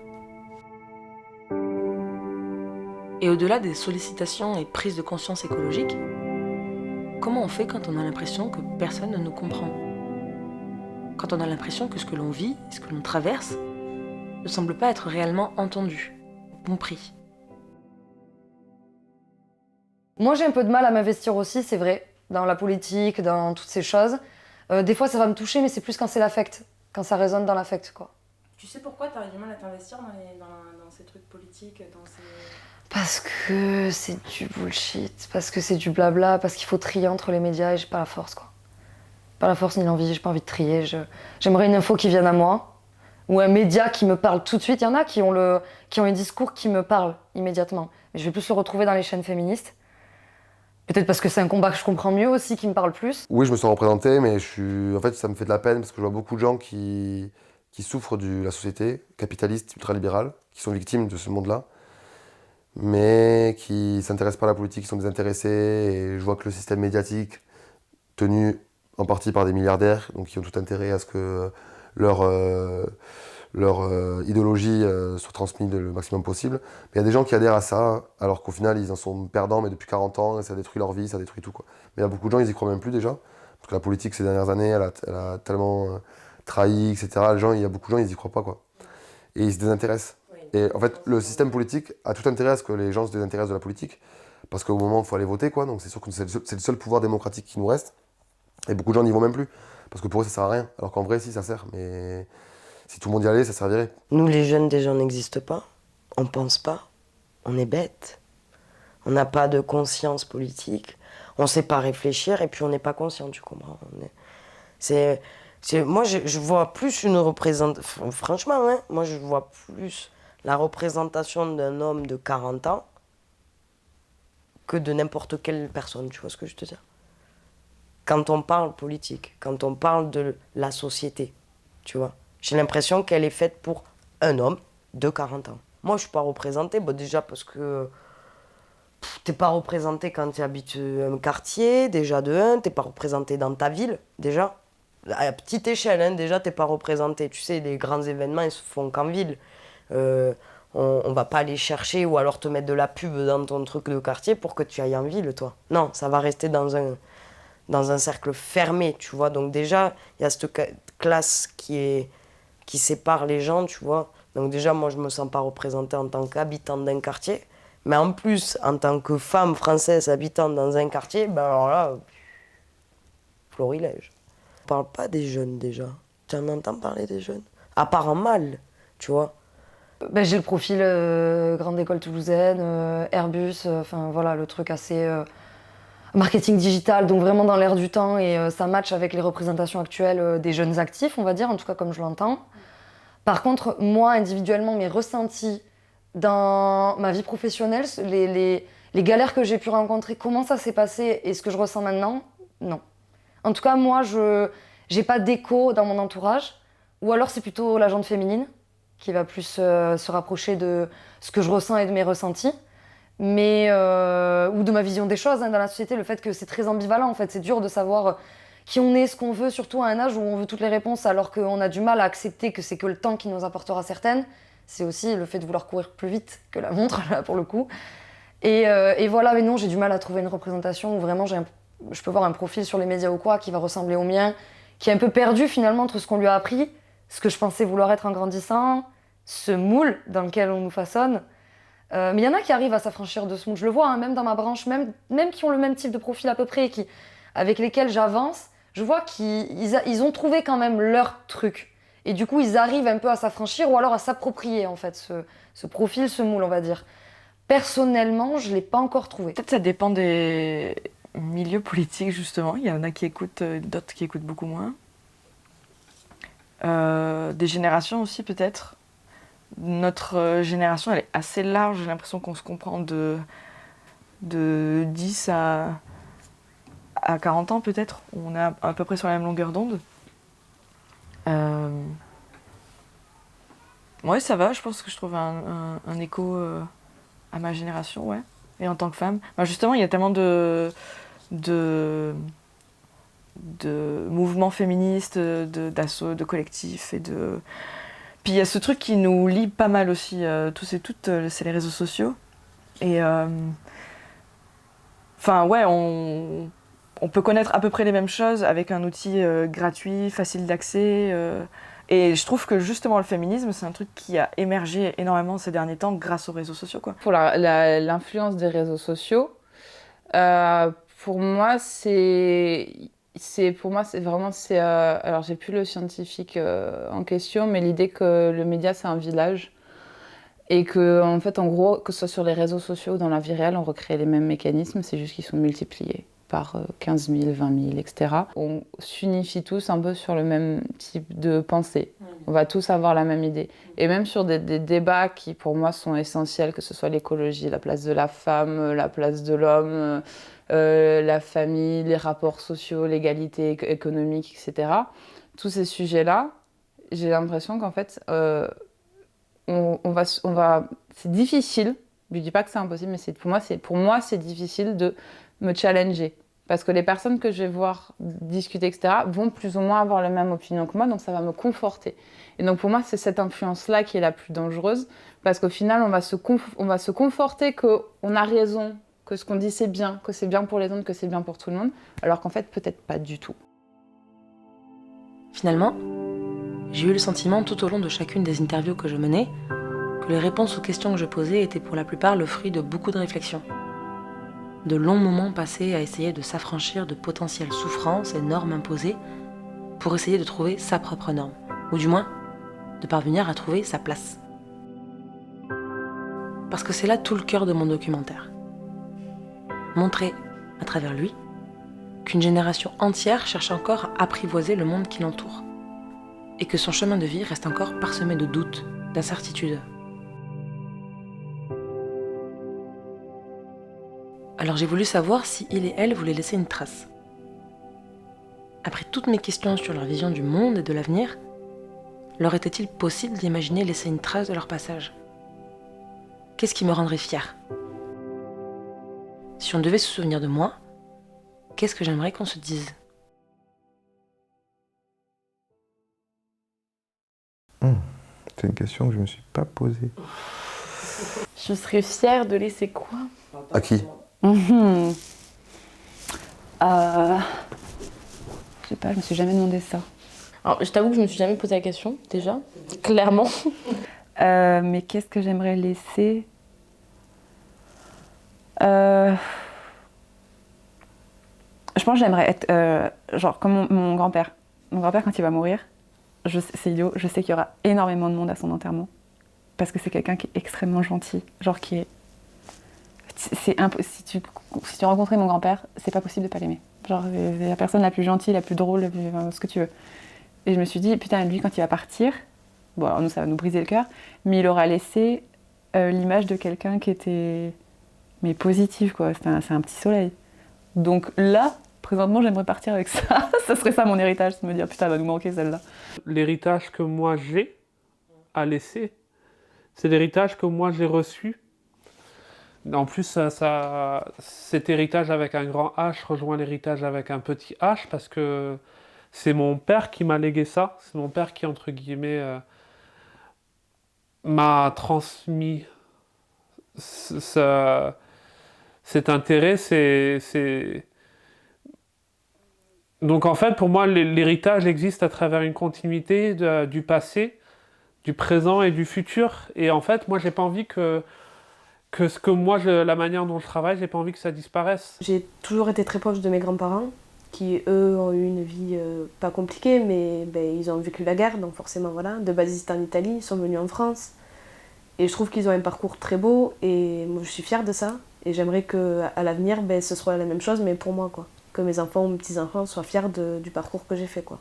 Et au-delà des sollicitations et prises de conscience écologiques, comment on fait quand on a l'impression que personne ne nous comprend? Quand on a l'impression que ce que l'on vit, ce que l'on traverse, ne semble pas être réellement entendu, compris. Moi, j'ai un peu de mal à m'investir aussi, c'est vrai, dans la politique, dans toutes ces choses. Des fois, ça va me toucher, mais c'est plus quand c'est l'affect, quand ça résonne dans l'affect, quoi. Tu sais pourquoi t'as du mal à t'investir dans ces trucs politiques, dans ces... Parce que c'est du bullshit, parce que c'est du blabla, parce qu'il faut trier entre les médias et j'ai pas la force, quoi. Pas la force ni l'envie, j'ai pas envie de trier. J'aimerais une info qui vienne à moi, ou un média qui me parle tout de suite. Il y en a qui ont un discours qui me parle immédiatement. Mais je vais plus le retrouver dans les chaînes féministes. Peut-être parce que c'est un combat que je comprends mieux aussi, qui me parle plus. Oui, je me sens représenté, mais en fait, ça me fait de la peine parce que je vois beaucoup de gens qui souffrent de la société capitaliste, ultralibérale, qui sont victimes de ce monde-là, mais qui ne s'intéressent pas à la politique, qui sont désintéressés. Et je vois que le système médiatique, tenu en partie par des milliardaires, donc qui ont tout intérêt à ce que leur idéologie soit transmise le maximum possible. Mais il y a des gens qui adhèrent à ça, alors qu'au final, ils en sont perdants, mais depuis 40 ans, et ça détruit leur vie, ça détruit tout, quoi. Mais il y a beaucoup de gens, ils y croient même plus déjà, parce que la politique, ces dernières années, elle a tellement trahi, etc. Il y a beaucoup de gens, ils y croient pas, quoi. Et ils se désintéressent. Et en fait, le système politique a tout intérêt à ce que les gens se désintéressent de la politique, parce qu'au moment où il faut aller voter, quoi, donc c'est sûr que c'est le seul pouvoir démocratique qui nous reste. Et beaucoup de gens n'y vont même plus, parce que pour eux, ça sert à rien. Alors qu'en vrai, si, ça sert, mais si tout le monde y allait, ça servirait. Nous, les jeunes, déjà, on n'existe pas. On pense pas. On est bêtes. On n'a pas de conscience politique. On sait pas réfléchir, et puis on n'est pas conscient, tu comprends. Moi, je vois plus une représentation... Franchement, hein, moi, je vois plus la représentation d'un homme de 40 ans que de n'importe quelle personne, tu vois ce que je te dis? Quand on parle politique, quand on parle de la société, tu vois, j'ai l'impression qu'elle est faite pour un homme de 40 ans. Moi, je suis pas représentée, déjà parce que t'es pas représentée quand tu habites un quartier, déjà de un, t'es pas représentée dans ta ville, déjà. À petite échelle, hein, déjà, t'es pas représentée. Tu sais, les grands événements, ils se font qu'en ville. On va pas aller chercher ou alors te mettre de la pub dans ton truc de quartier pour que tu ailles en ville, toi. Non, ça va rester dans un cercle fermé, tu vois. Donc déjà, il y a cette classe qui sépare les gens, tu vois. Donc déjà, moi, je me sens pas représentée en tant qu'habitante d'un quartier. Mais en plus, en tant que femme française habitante dans un quartier, ben alors là, florilège. On parle pas des jeunes, déjà. Tu en entends parler des jeunes? À part en mal, tu vois. J'ai le profil grande école toulousaine, Airbus, enfin voilà, le truc assez... marketing digital, donc vraiment dans l'air du temps, et ça match avec les représentations actuelles des jeunes actifs, on va dire, en tout cas comme je l'entends. Par contre, moi, individuellement, mes ressentis dans ma vie professionnelle, les galères que j'ai pu rencontrer, comment ça s'est passé et ce que je ressens maintenant, non. En tout cas, moi, je n'ai pas d'écho dans mon entourage, ou alors c'est plutôt la gente féminine qui va plus se rapprocher de ce que je ressens et de mes ressentis. mais ou de ma vision des choses dans la société, le fait que c'est très ambivalent en fait, c'est dur de savoir qui on est, ce qu'on veut, surtout à un âge où on veut toutes les réponses alors qu'on a du mal à accepter que c'est que le temps qui nous apportera certaines. C'est aussi le fait de vouloir courir plus vite que la montre, là, pour le coup. Et voilà, mais non, j'ai du mal à trouver une représentation où vraiment je peux voir un profil sur les médias ou quoi qui va ressembler au mien, qui est un peu perdu finalement entre ce qu'on lui a appris, ce que je pensais vouloir être en grandissant, ce moule dans lequel on nous façonne. Mais il y en a qui arrivent à s'affranchir de ce moule, je le vois, hein, même dans ma branche, même qui ont le même type de profil à peu près, avec lesquels j'avance, je vois qu'ils ont trouvé quand même leur truc. Et du coup, ils arrivent un peu à s'affranchir ou alors à s'approprier en fait ce profil, ce moule, on va dire. Personnellement, je ne l'ai pas encore trouvé. Peut-être ça dépend des milieux politiques, justement. Il y en a qui écoutent, d'autres qui écoutent beaucoup moins. Des générations aussi, peut-être. Notre génération, elle est assez large. J'ai l'impression qu'on se comprend de 10 à 40 ans, peut-être. On est à peu près sur la même longueur d'onde. Ouais, ça va. Je pense que je trouve un écho à ma génération, ouais. Et en tant que femme. Bah, justement, il y a tellement de mouvements féministes, d'assauts, de collectifs et de... Puis il y a ce truc qui nous lie pas mal aussi, tous et toutes, c'est les réseaux sociaux. Et enfin ouais, on peut connaître à peu près les mêmes choses avec un outil gratuit, facile d'accès. Et je trouve que justement le féminisme, c'est un truc qui a émergé énormément ces derniers temps grâce aux réseaux sociaux, quoi. Pour l'influence des réseaux sociaux, pour moi, alors j'ai plus le scientifique en question, mais l'idée que le média c'est un village et que en fait en gros que ce soit sur les réseaux sociaux ou dans la vie réelle, on recrée les mêmes mécanismes, c'est juste qu'ils sont multipliés par 15 000, 20 000, etc. On s'unifie tous un peu sur le même type de pensée. On va tous avoir la même idée. Et même sur des débats qui, pour moi, sont essentiels, que ce soit l'écologie, la place de la femme, la place de l'homme, la famille, les rapports sociaux, l'égalité économique, etc. Tous ces sujets-là, j'ai l'impression qu'en fait, c'est difficile, je ne dis pas que c'est impossible, mais pour moi, c'est difficile de me challenger. Parce que les personnes que je vais voir discuter, etc., vont plus ou moins avoir la même opinion que moi, donc ça va me conforter. Et donc pour moi, c'est cette influence-là qui est la plus dangereuse, parce qu'au final, on va se conforter qu'on a raison, que ce qu'on dit c'est bien, que c'est bien pour les autres, que c'est bien pour tout le monde, alors qu'en fait, peut-être pas du tout. Finalement, j'ai eu le sentiment tout au long de chacune des interviews que je menais, que les réponses aux questions que je posais étaient pour la plupart le fruit de beaucoup de réflexions. De longs moments passés à essayer de s'affranchir de potentielles souffrances et normes imposées pour essayer de trouver sa propre norme, ou du moins de parvenir à trouver sa place. Parce que c'est là tout le cœur de mon documentaire. Montrer, à travers lui, qu'une génération entière cherche encore à apprivoiser le monde qui l'entoure, et que son chemin de vie reste encore parsemé de doutes, d'incertitudes. Alors j'ai voulu savoir si il et elle voulaient laisser une trace. Après toutes mes questions sur leur vision du monde et de l'avenir, leur était-il possible d'imaginer laisser une trace de leur passage? Qu'est-ce qui me rendrait fière? Si on devait se souvenir de moi, qu'est-ce que j'aimerais qu'on se dise? C'est une question que je ne me suis pas posée. Je serais fière de laisser quoi? À qui? Je sais pas, je me suis jamais demandé ça. Alors, je t'avoue que je me suis jamais posé la question, déjà, clairement. Mais qu'est-ce que j'aimerais laisser? Je pense que j'aimerais être genre comme mon grand-père. Mon grand-père, quand il va mourir, c'est idiot, je sais qu'il y aura énormément de monde à son enterrement. Parce que c'est quelqu'un qui est extrêmement gentil. Genre qui est... si tu rencontrais mon grand-père, c'est pas possible de pas l'aimer. Genre, c'est la personne la plus gentille, la plus drôle, ce que tu veux. Et je me suis dit, putain, lui, quand il va partir, bon, alors nous, ça va nous briser le cœur, mais il aura laissé l'image de quelqu'un qui était... mais positif, quoi. C'est un petit soleil. Donc là, présentement, j'aimerais partir avec ça. Ça serait ça mon héritage, c'est de me dire, putain, elle va nous manquer celle-là. L'héritage que moi j'ai à laisser, c'est l'héritage que moi j'ai reçu En plus, cet héritage avec un grand H rejoint l'héritage avec un petit H parce que c'est mon père qui m'a légué ça. C'est mon père qui, entre guillemets, m'a transmis cet intérêt. Donc en fait, pour moi, l'héritage existe à travers une continuité du passé, du présent et du futur. Et en fait, moi, j'ai pas envie la manière dont je travaille, j'ai pas envie que ça disparaisse. J'ai toujours été très proche de mes grands-parents, qui eux ont eu une vie pas compliquée, mais ils ont vécu la guerre, donc forcément voilà. De base ils étaient en Italie, ils sont venus en France. Et je trouve qu'ils ont un parcours très beau, et moi je suis fière de ça. Et j'aimerais qu'à l'avenir, ce soit la même chose, mais pour moi, quoi. Que mes enfants ou mes petits-enfants soient fiers du parcours que j'ai fait, quoi.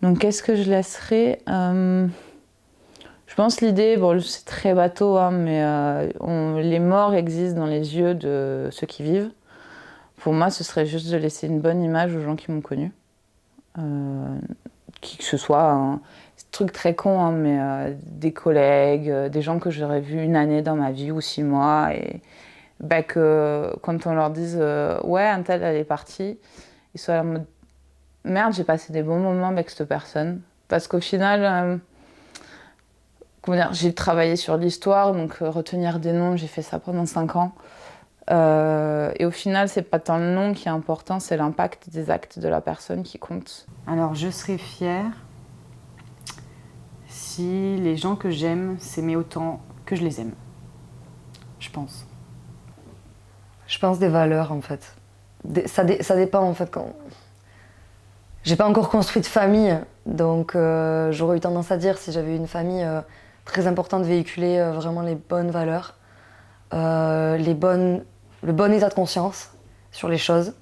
Donc qu'est-ce que je laisserai Je pense l'idée, bon, c'est très bateau, hein, mais les morts existent dans les yeux de ceux qui vivent. Pour moi, ce serait juste de laisser une bonne image aux gens qui m'ont connue. Qui que ce soit, c'est un truc très con, hein, mais des collègues, des gens que j'aurais vus une année dans ma vie ou 6 mois. Et que quand on leur dise ouais, un tel, elle est partie, ils soient en mode merde, j'ai passé des bons moments avec cette personne. Parce qu'au final, j'ai travaillé sur l'histoire, donc retenir des noms, j'ai fait ça pendant 5 ans. Et au final, c'est pas tant le nom qui est important, c'est l'impact des actes de la personne qui compte. Alors, je serais fière si les gens que j'aime s'aimaient autant que je les aime. Je pense. Je pense des valeurs, en fait. Ça dépend, en fait. J'ai pas encore construit de famille, donc j'aurais eu tendance à dire, si j'avais eu une famille très importante, de véhiculer vraiment les bonnes valeurs, le bon état de conscience sur les choses.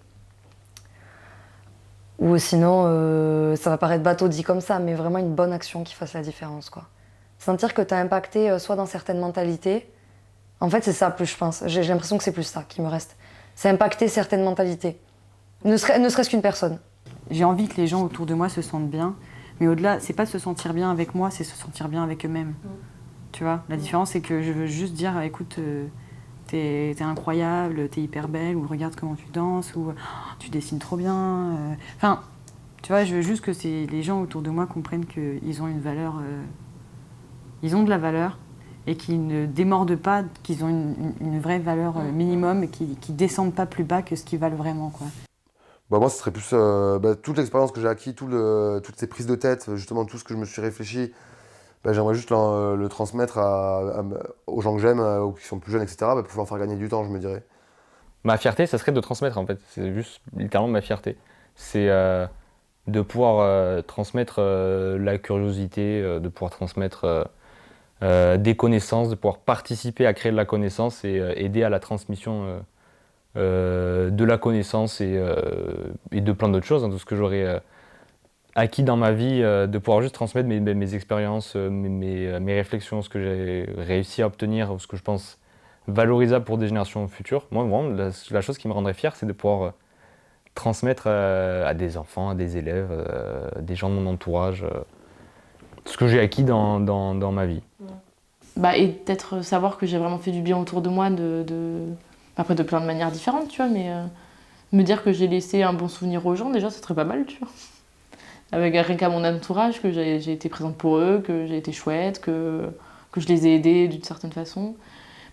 Ou sinon, ça va paraître bateau dit comme ça, mais vraiment une bonne action qui fasse la différence, quoi. Sentir que tu as impacté soit dans certaines mentalités, en fait c'est ça plus, je pense. J'ai l'impression que c'est plus ça qui me reste. C'est impacter certaines mentalités, ne serait-ce qu'une personne. J'ai envie que les gens autour de moi se sentent bien, mais au-delà, c'est pas se sentir bien avec moi, c'est se sentir bien avec eux-mêmes. Tu vois, la différence c'est que je veux juste dire, écoute, t'es incroyable, t'es hyper belle, ou regarde comment tu danses, ou tu dessines trop bien. Enfin, tu vois, je veux juste que les gens autour de moi comprennent qu'ils ont une valeur, ils ont de la valeur, et qu'ils ne démordent pas, qu'ils ont une vraie valeur minimum, et qu'ils descendent pas plus bas que ce qu'ils valent vraiment, quoi. Bah moi, ce serait plus toute l'expérience que j'ai acquis, toutes ces prises de tête, justement tout ce que je me suis réfléchi, j'aimerais juste le transmettre aux gens que j'aime, ou qui sont plus jeunes, etc., pour pouvoir faire gagner du temps, je me dirais. Ma fierté, ça serait de transmettre, en fait. C'est juste littéralement ma fierté. C'est de pouvoir transmettre la curiosité, de pouvoir transmettre des connaissances, de pouvoir participer à créer de la connaissance et aider à la transmission de la connaissance et de plein d'autres choses, hein, tout ce que j'aurais acquis dans ma vie, de pouvoir juste transmettre mes expériences, mes réflexions, ce que j'ai réussi à obtenir, ce que je pense valorisable pour des générations futures. Moi, vraiment, la chose qui me rendrait fier, c'est de pouvoir transmettre à des enfants, à des élèves, des gens de mon entourage, ce que j'ai acquis dans ma vie. Et peut-être savoir que j'ai vraiment fait du bien autour de moi, après de plein de manières différentes, tu vois, mais me dire que j'ai laissé un bon souvenir aux gens, déjà, ça serait pas mal, tu vois. Avec rien qu'à mon entourage, que j'ai été présente pour eux, que j'ai été chouette, que je les ai aidés d'une certaine façon.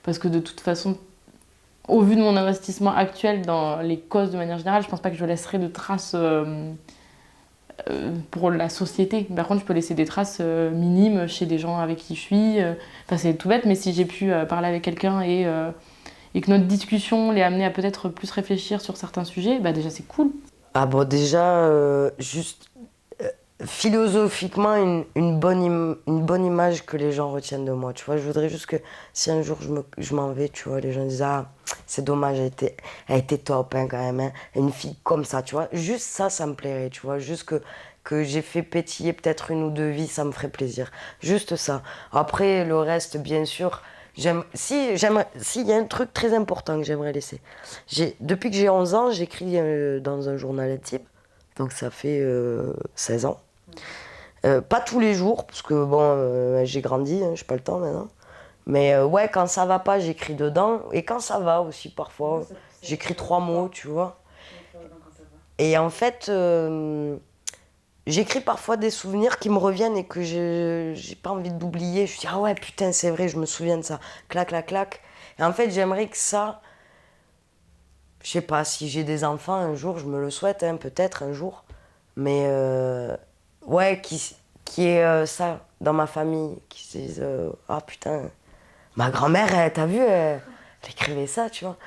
Parce que de toute façon, au vu de mon investissement actuel dans les causes de manière générale, je pense pas que je laisserai de traces pour la société. Par contre, je peux laisser des traces minimes chez des gens avec qui je suis. C'est tout bête, mais si j'ai pu parler avec quelqu'un et que notre discussion l'ait amené à peut-être plus réfléchir sur certains sujets, déjà c'est cool. Ah bon, déjà, juste philosophiquement, une bonne image que les gens retiennent de moi. Tu vois, je voudrais juste que si un jour je m'en vais, tu vois, les gens disent ah, c'est dommage, elle était top hein, quand même, hein. Une fille comme ça, tu vois. Juste ça me plairait, tu vois. Juste que j'ai fait pétiller peut-être 1 ou 2 vies, ça me ferait plaisir. Juste ça. Après, le reste, bien sûr. S'il y a un truc très important que j'aimerais laisser. Depuis que j'ai 11 ans, j'écris dans un journal intime. Donc ça fait 16 ans. Pas tous les jours, parce que bon, j'ai grandi, hein, j'ai pas le temps maintenant. Mais ouais, quand ça va pas, j'écris dedans. Et quand ça va aussi, parfois, j'écris 3 mots, tu vois. Et en fait, j'écris parfois des souvenirs qui me reviennent et que j'ai pas envie d'oublier. Je me dis, ah ouais, putain, c'est vrai, je me souviens de ça. Clac, clac, clac. Et en fait, j'aimerais que ça... Je sais pas, si j'ai des enfants un jour, je me le souhaite, hein, peut-être un jour. Mais ouais, qui est ça dans ma famille, qui se disent ah putain, ma grand-mère, t'as vu, elle écrivait ça, tu vois.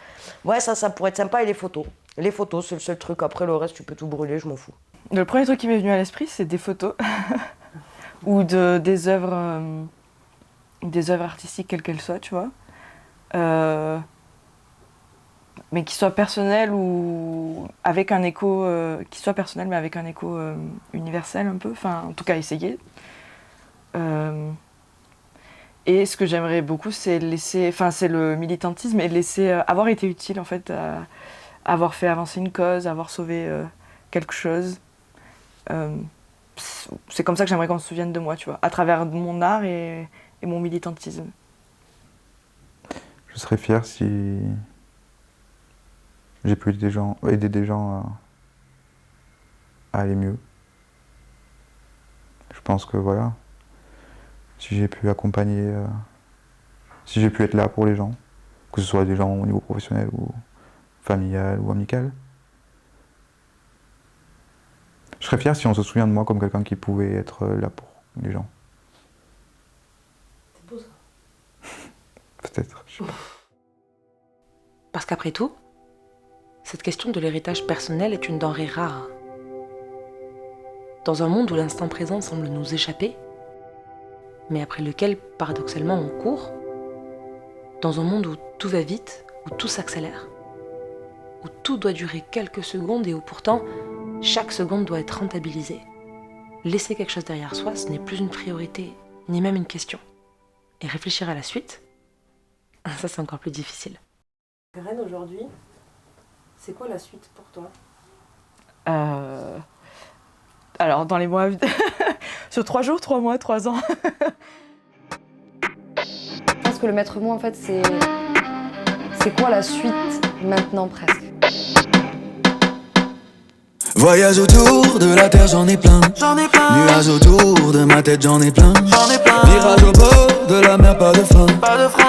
Ouais, ça pourrait être sympa. Et les photos. Les photos, c'est le seul truc. Après, le reste, tu peux tout brûler, je m'en fous. Le premier truc qui m'est venu à l'esprit, c'est des photos ou des œuvres artistiques, quelles qu'elles soient, tu vois. Mais qui soient personnelles ou avec un écho, qui soient personnelles mais avec un écho universel un peu, enfin en tout cas essayer. Et ce que j'aimerais beaucoup, c'est c'est le militantisme et laisser avoir été utile en fait, avoir fait avancer une cause, avoir sauvé quelque chose. C'est comme ça que j'aimerais qu'on se souvienne de moi, tu vois, à travers mon art et mon militantisme. Je serais fier si j'ai pu aider des gens à aller mieux. Je pense que voilà, si j'ai pu accompagner, si j'ai pu être là pour les gens, que ce soit des gens au niveau professionnel ou familial ou amical, je serais fier si on se souvient de moi comme quelqu'un qui pouvait être là pour les gens. C'est beau ça. Peut-être, je sais pas. Parce qu'après tout, cette question de l'héritage personnel est une denrée rare. Dans un monde où l'instant présent semble nous échapper, mais après lequel, paradoxalement, on court, dans un monde où tout va vite, où tout s'accélère, où tout doit durer quelques secondes et où pourtant, chaque seconde doit être rentabilisée. Laisser quelque chose derrière soi, ce n'est plus une priorité, ni même une question. Et réfléchir à la suite, ça c'est encore plus difficile. Karen, aujourd'hui, c'est quoi la suite pour toi? Alors, dans les mois... Sur 3 jours, 3 mois, 3 ans. Je pense que le maître mot, en fait, c'est quoi la suite maintenant, presque. Voyage autour de la terre, j'en ai plein. Nuages autour de ma tête, j'en ai plein. Virage au bord de la mer, pas de frein.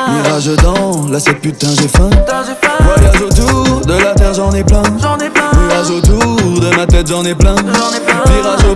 Mirage dans la cette putain, j'ai faim. Voyage autour de la terre, j'en ai plein. Nuages autour de ma tête, j'en ai plein. Virage au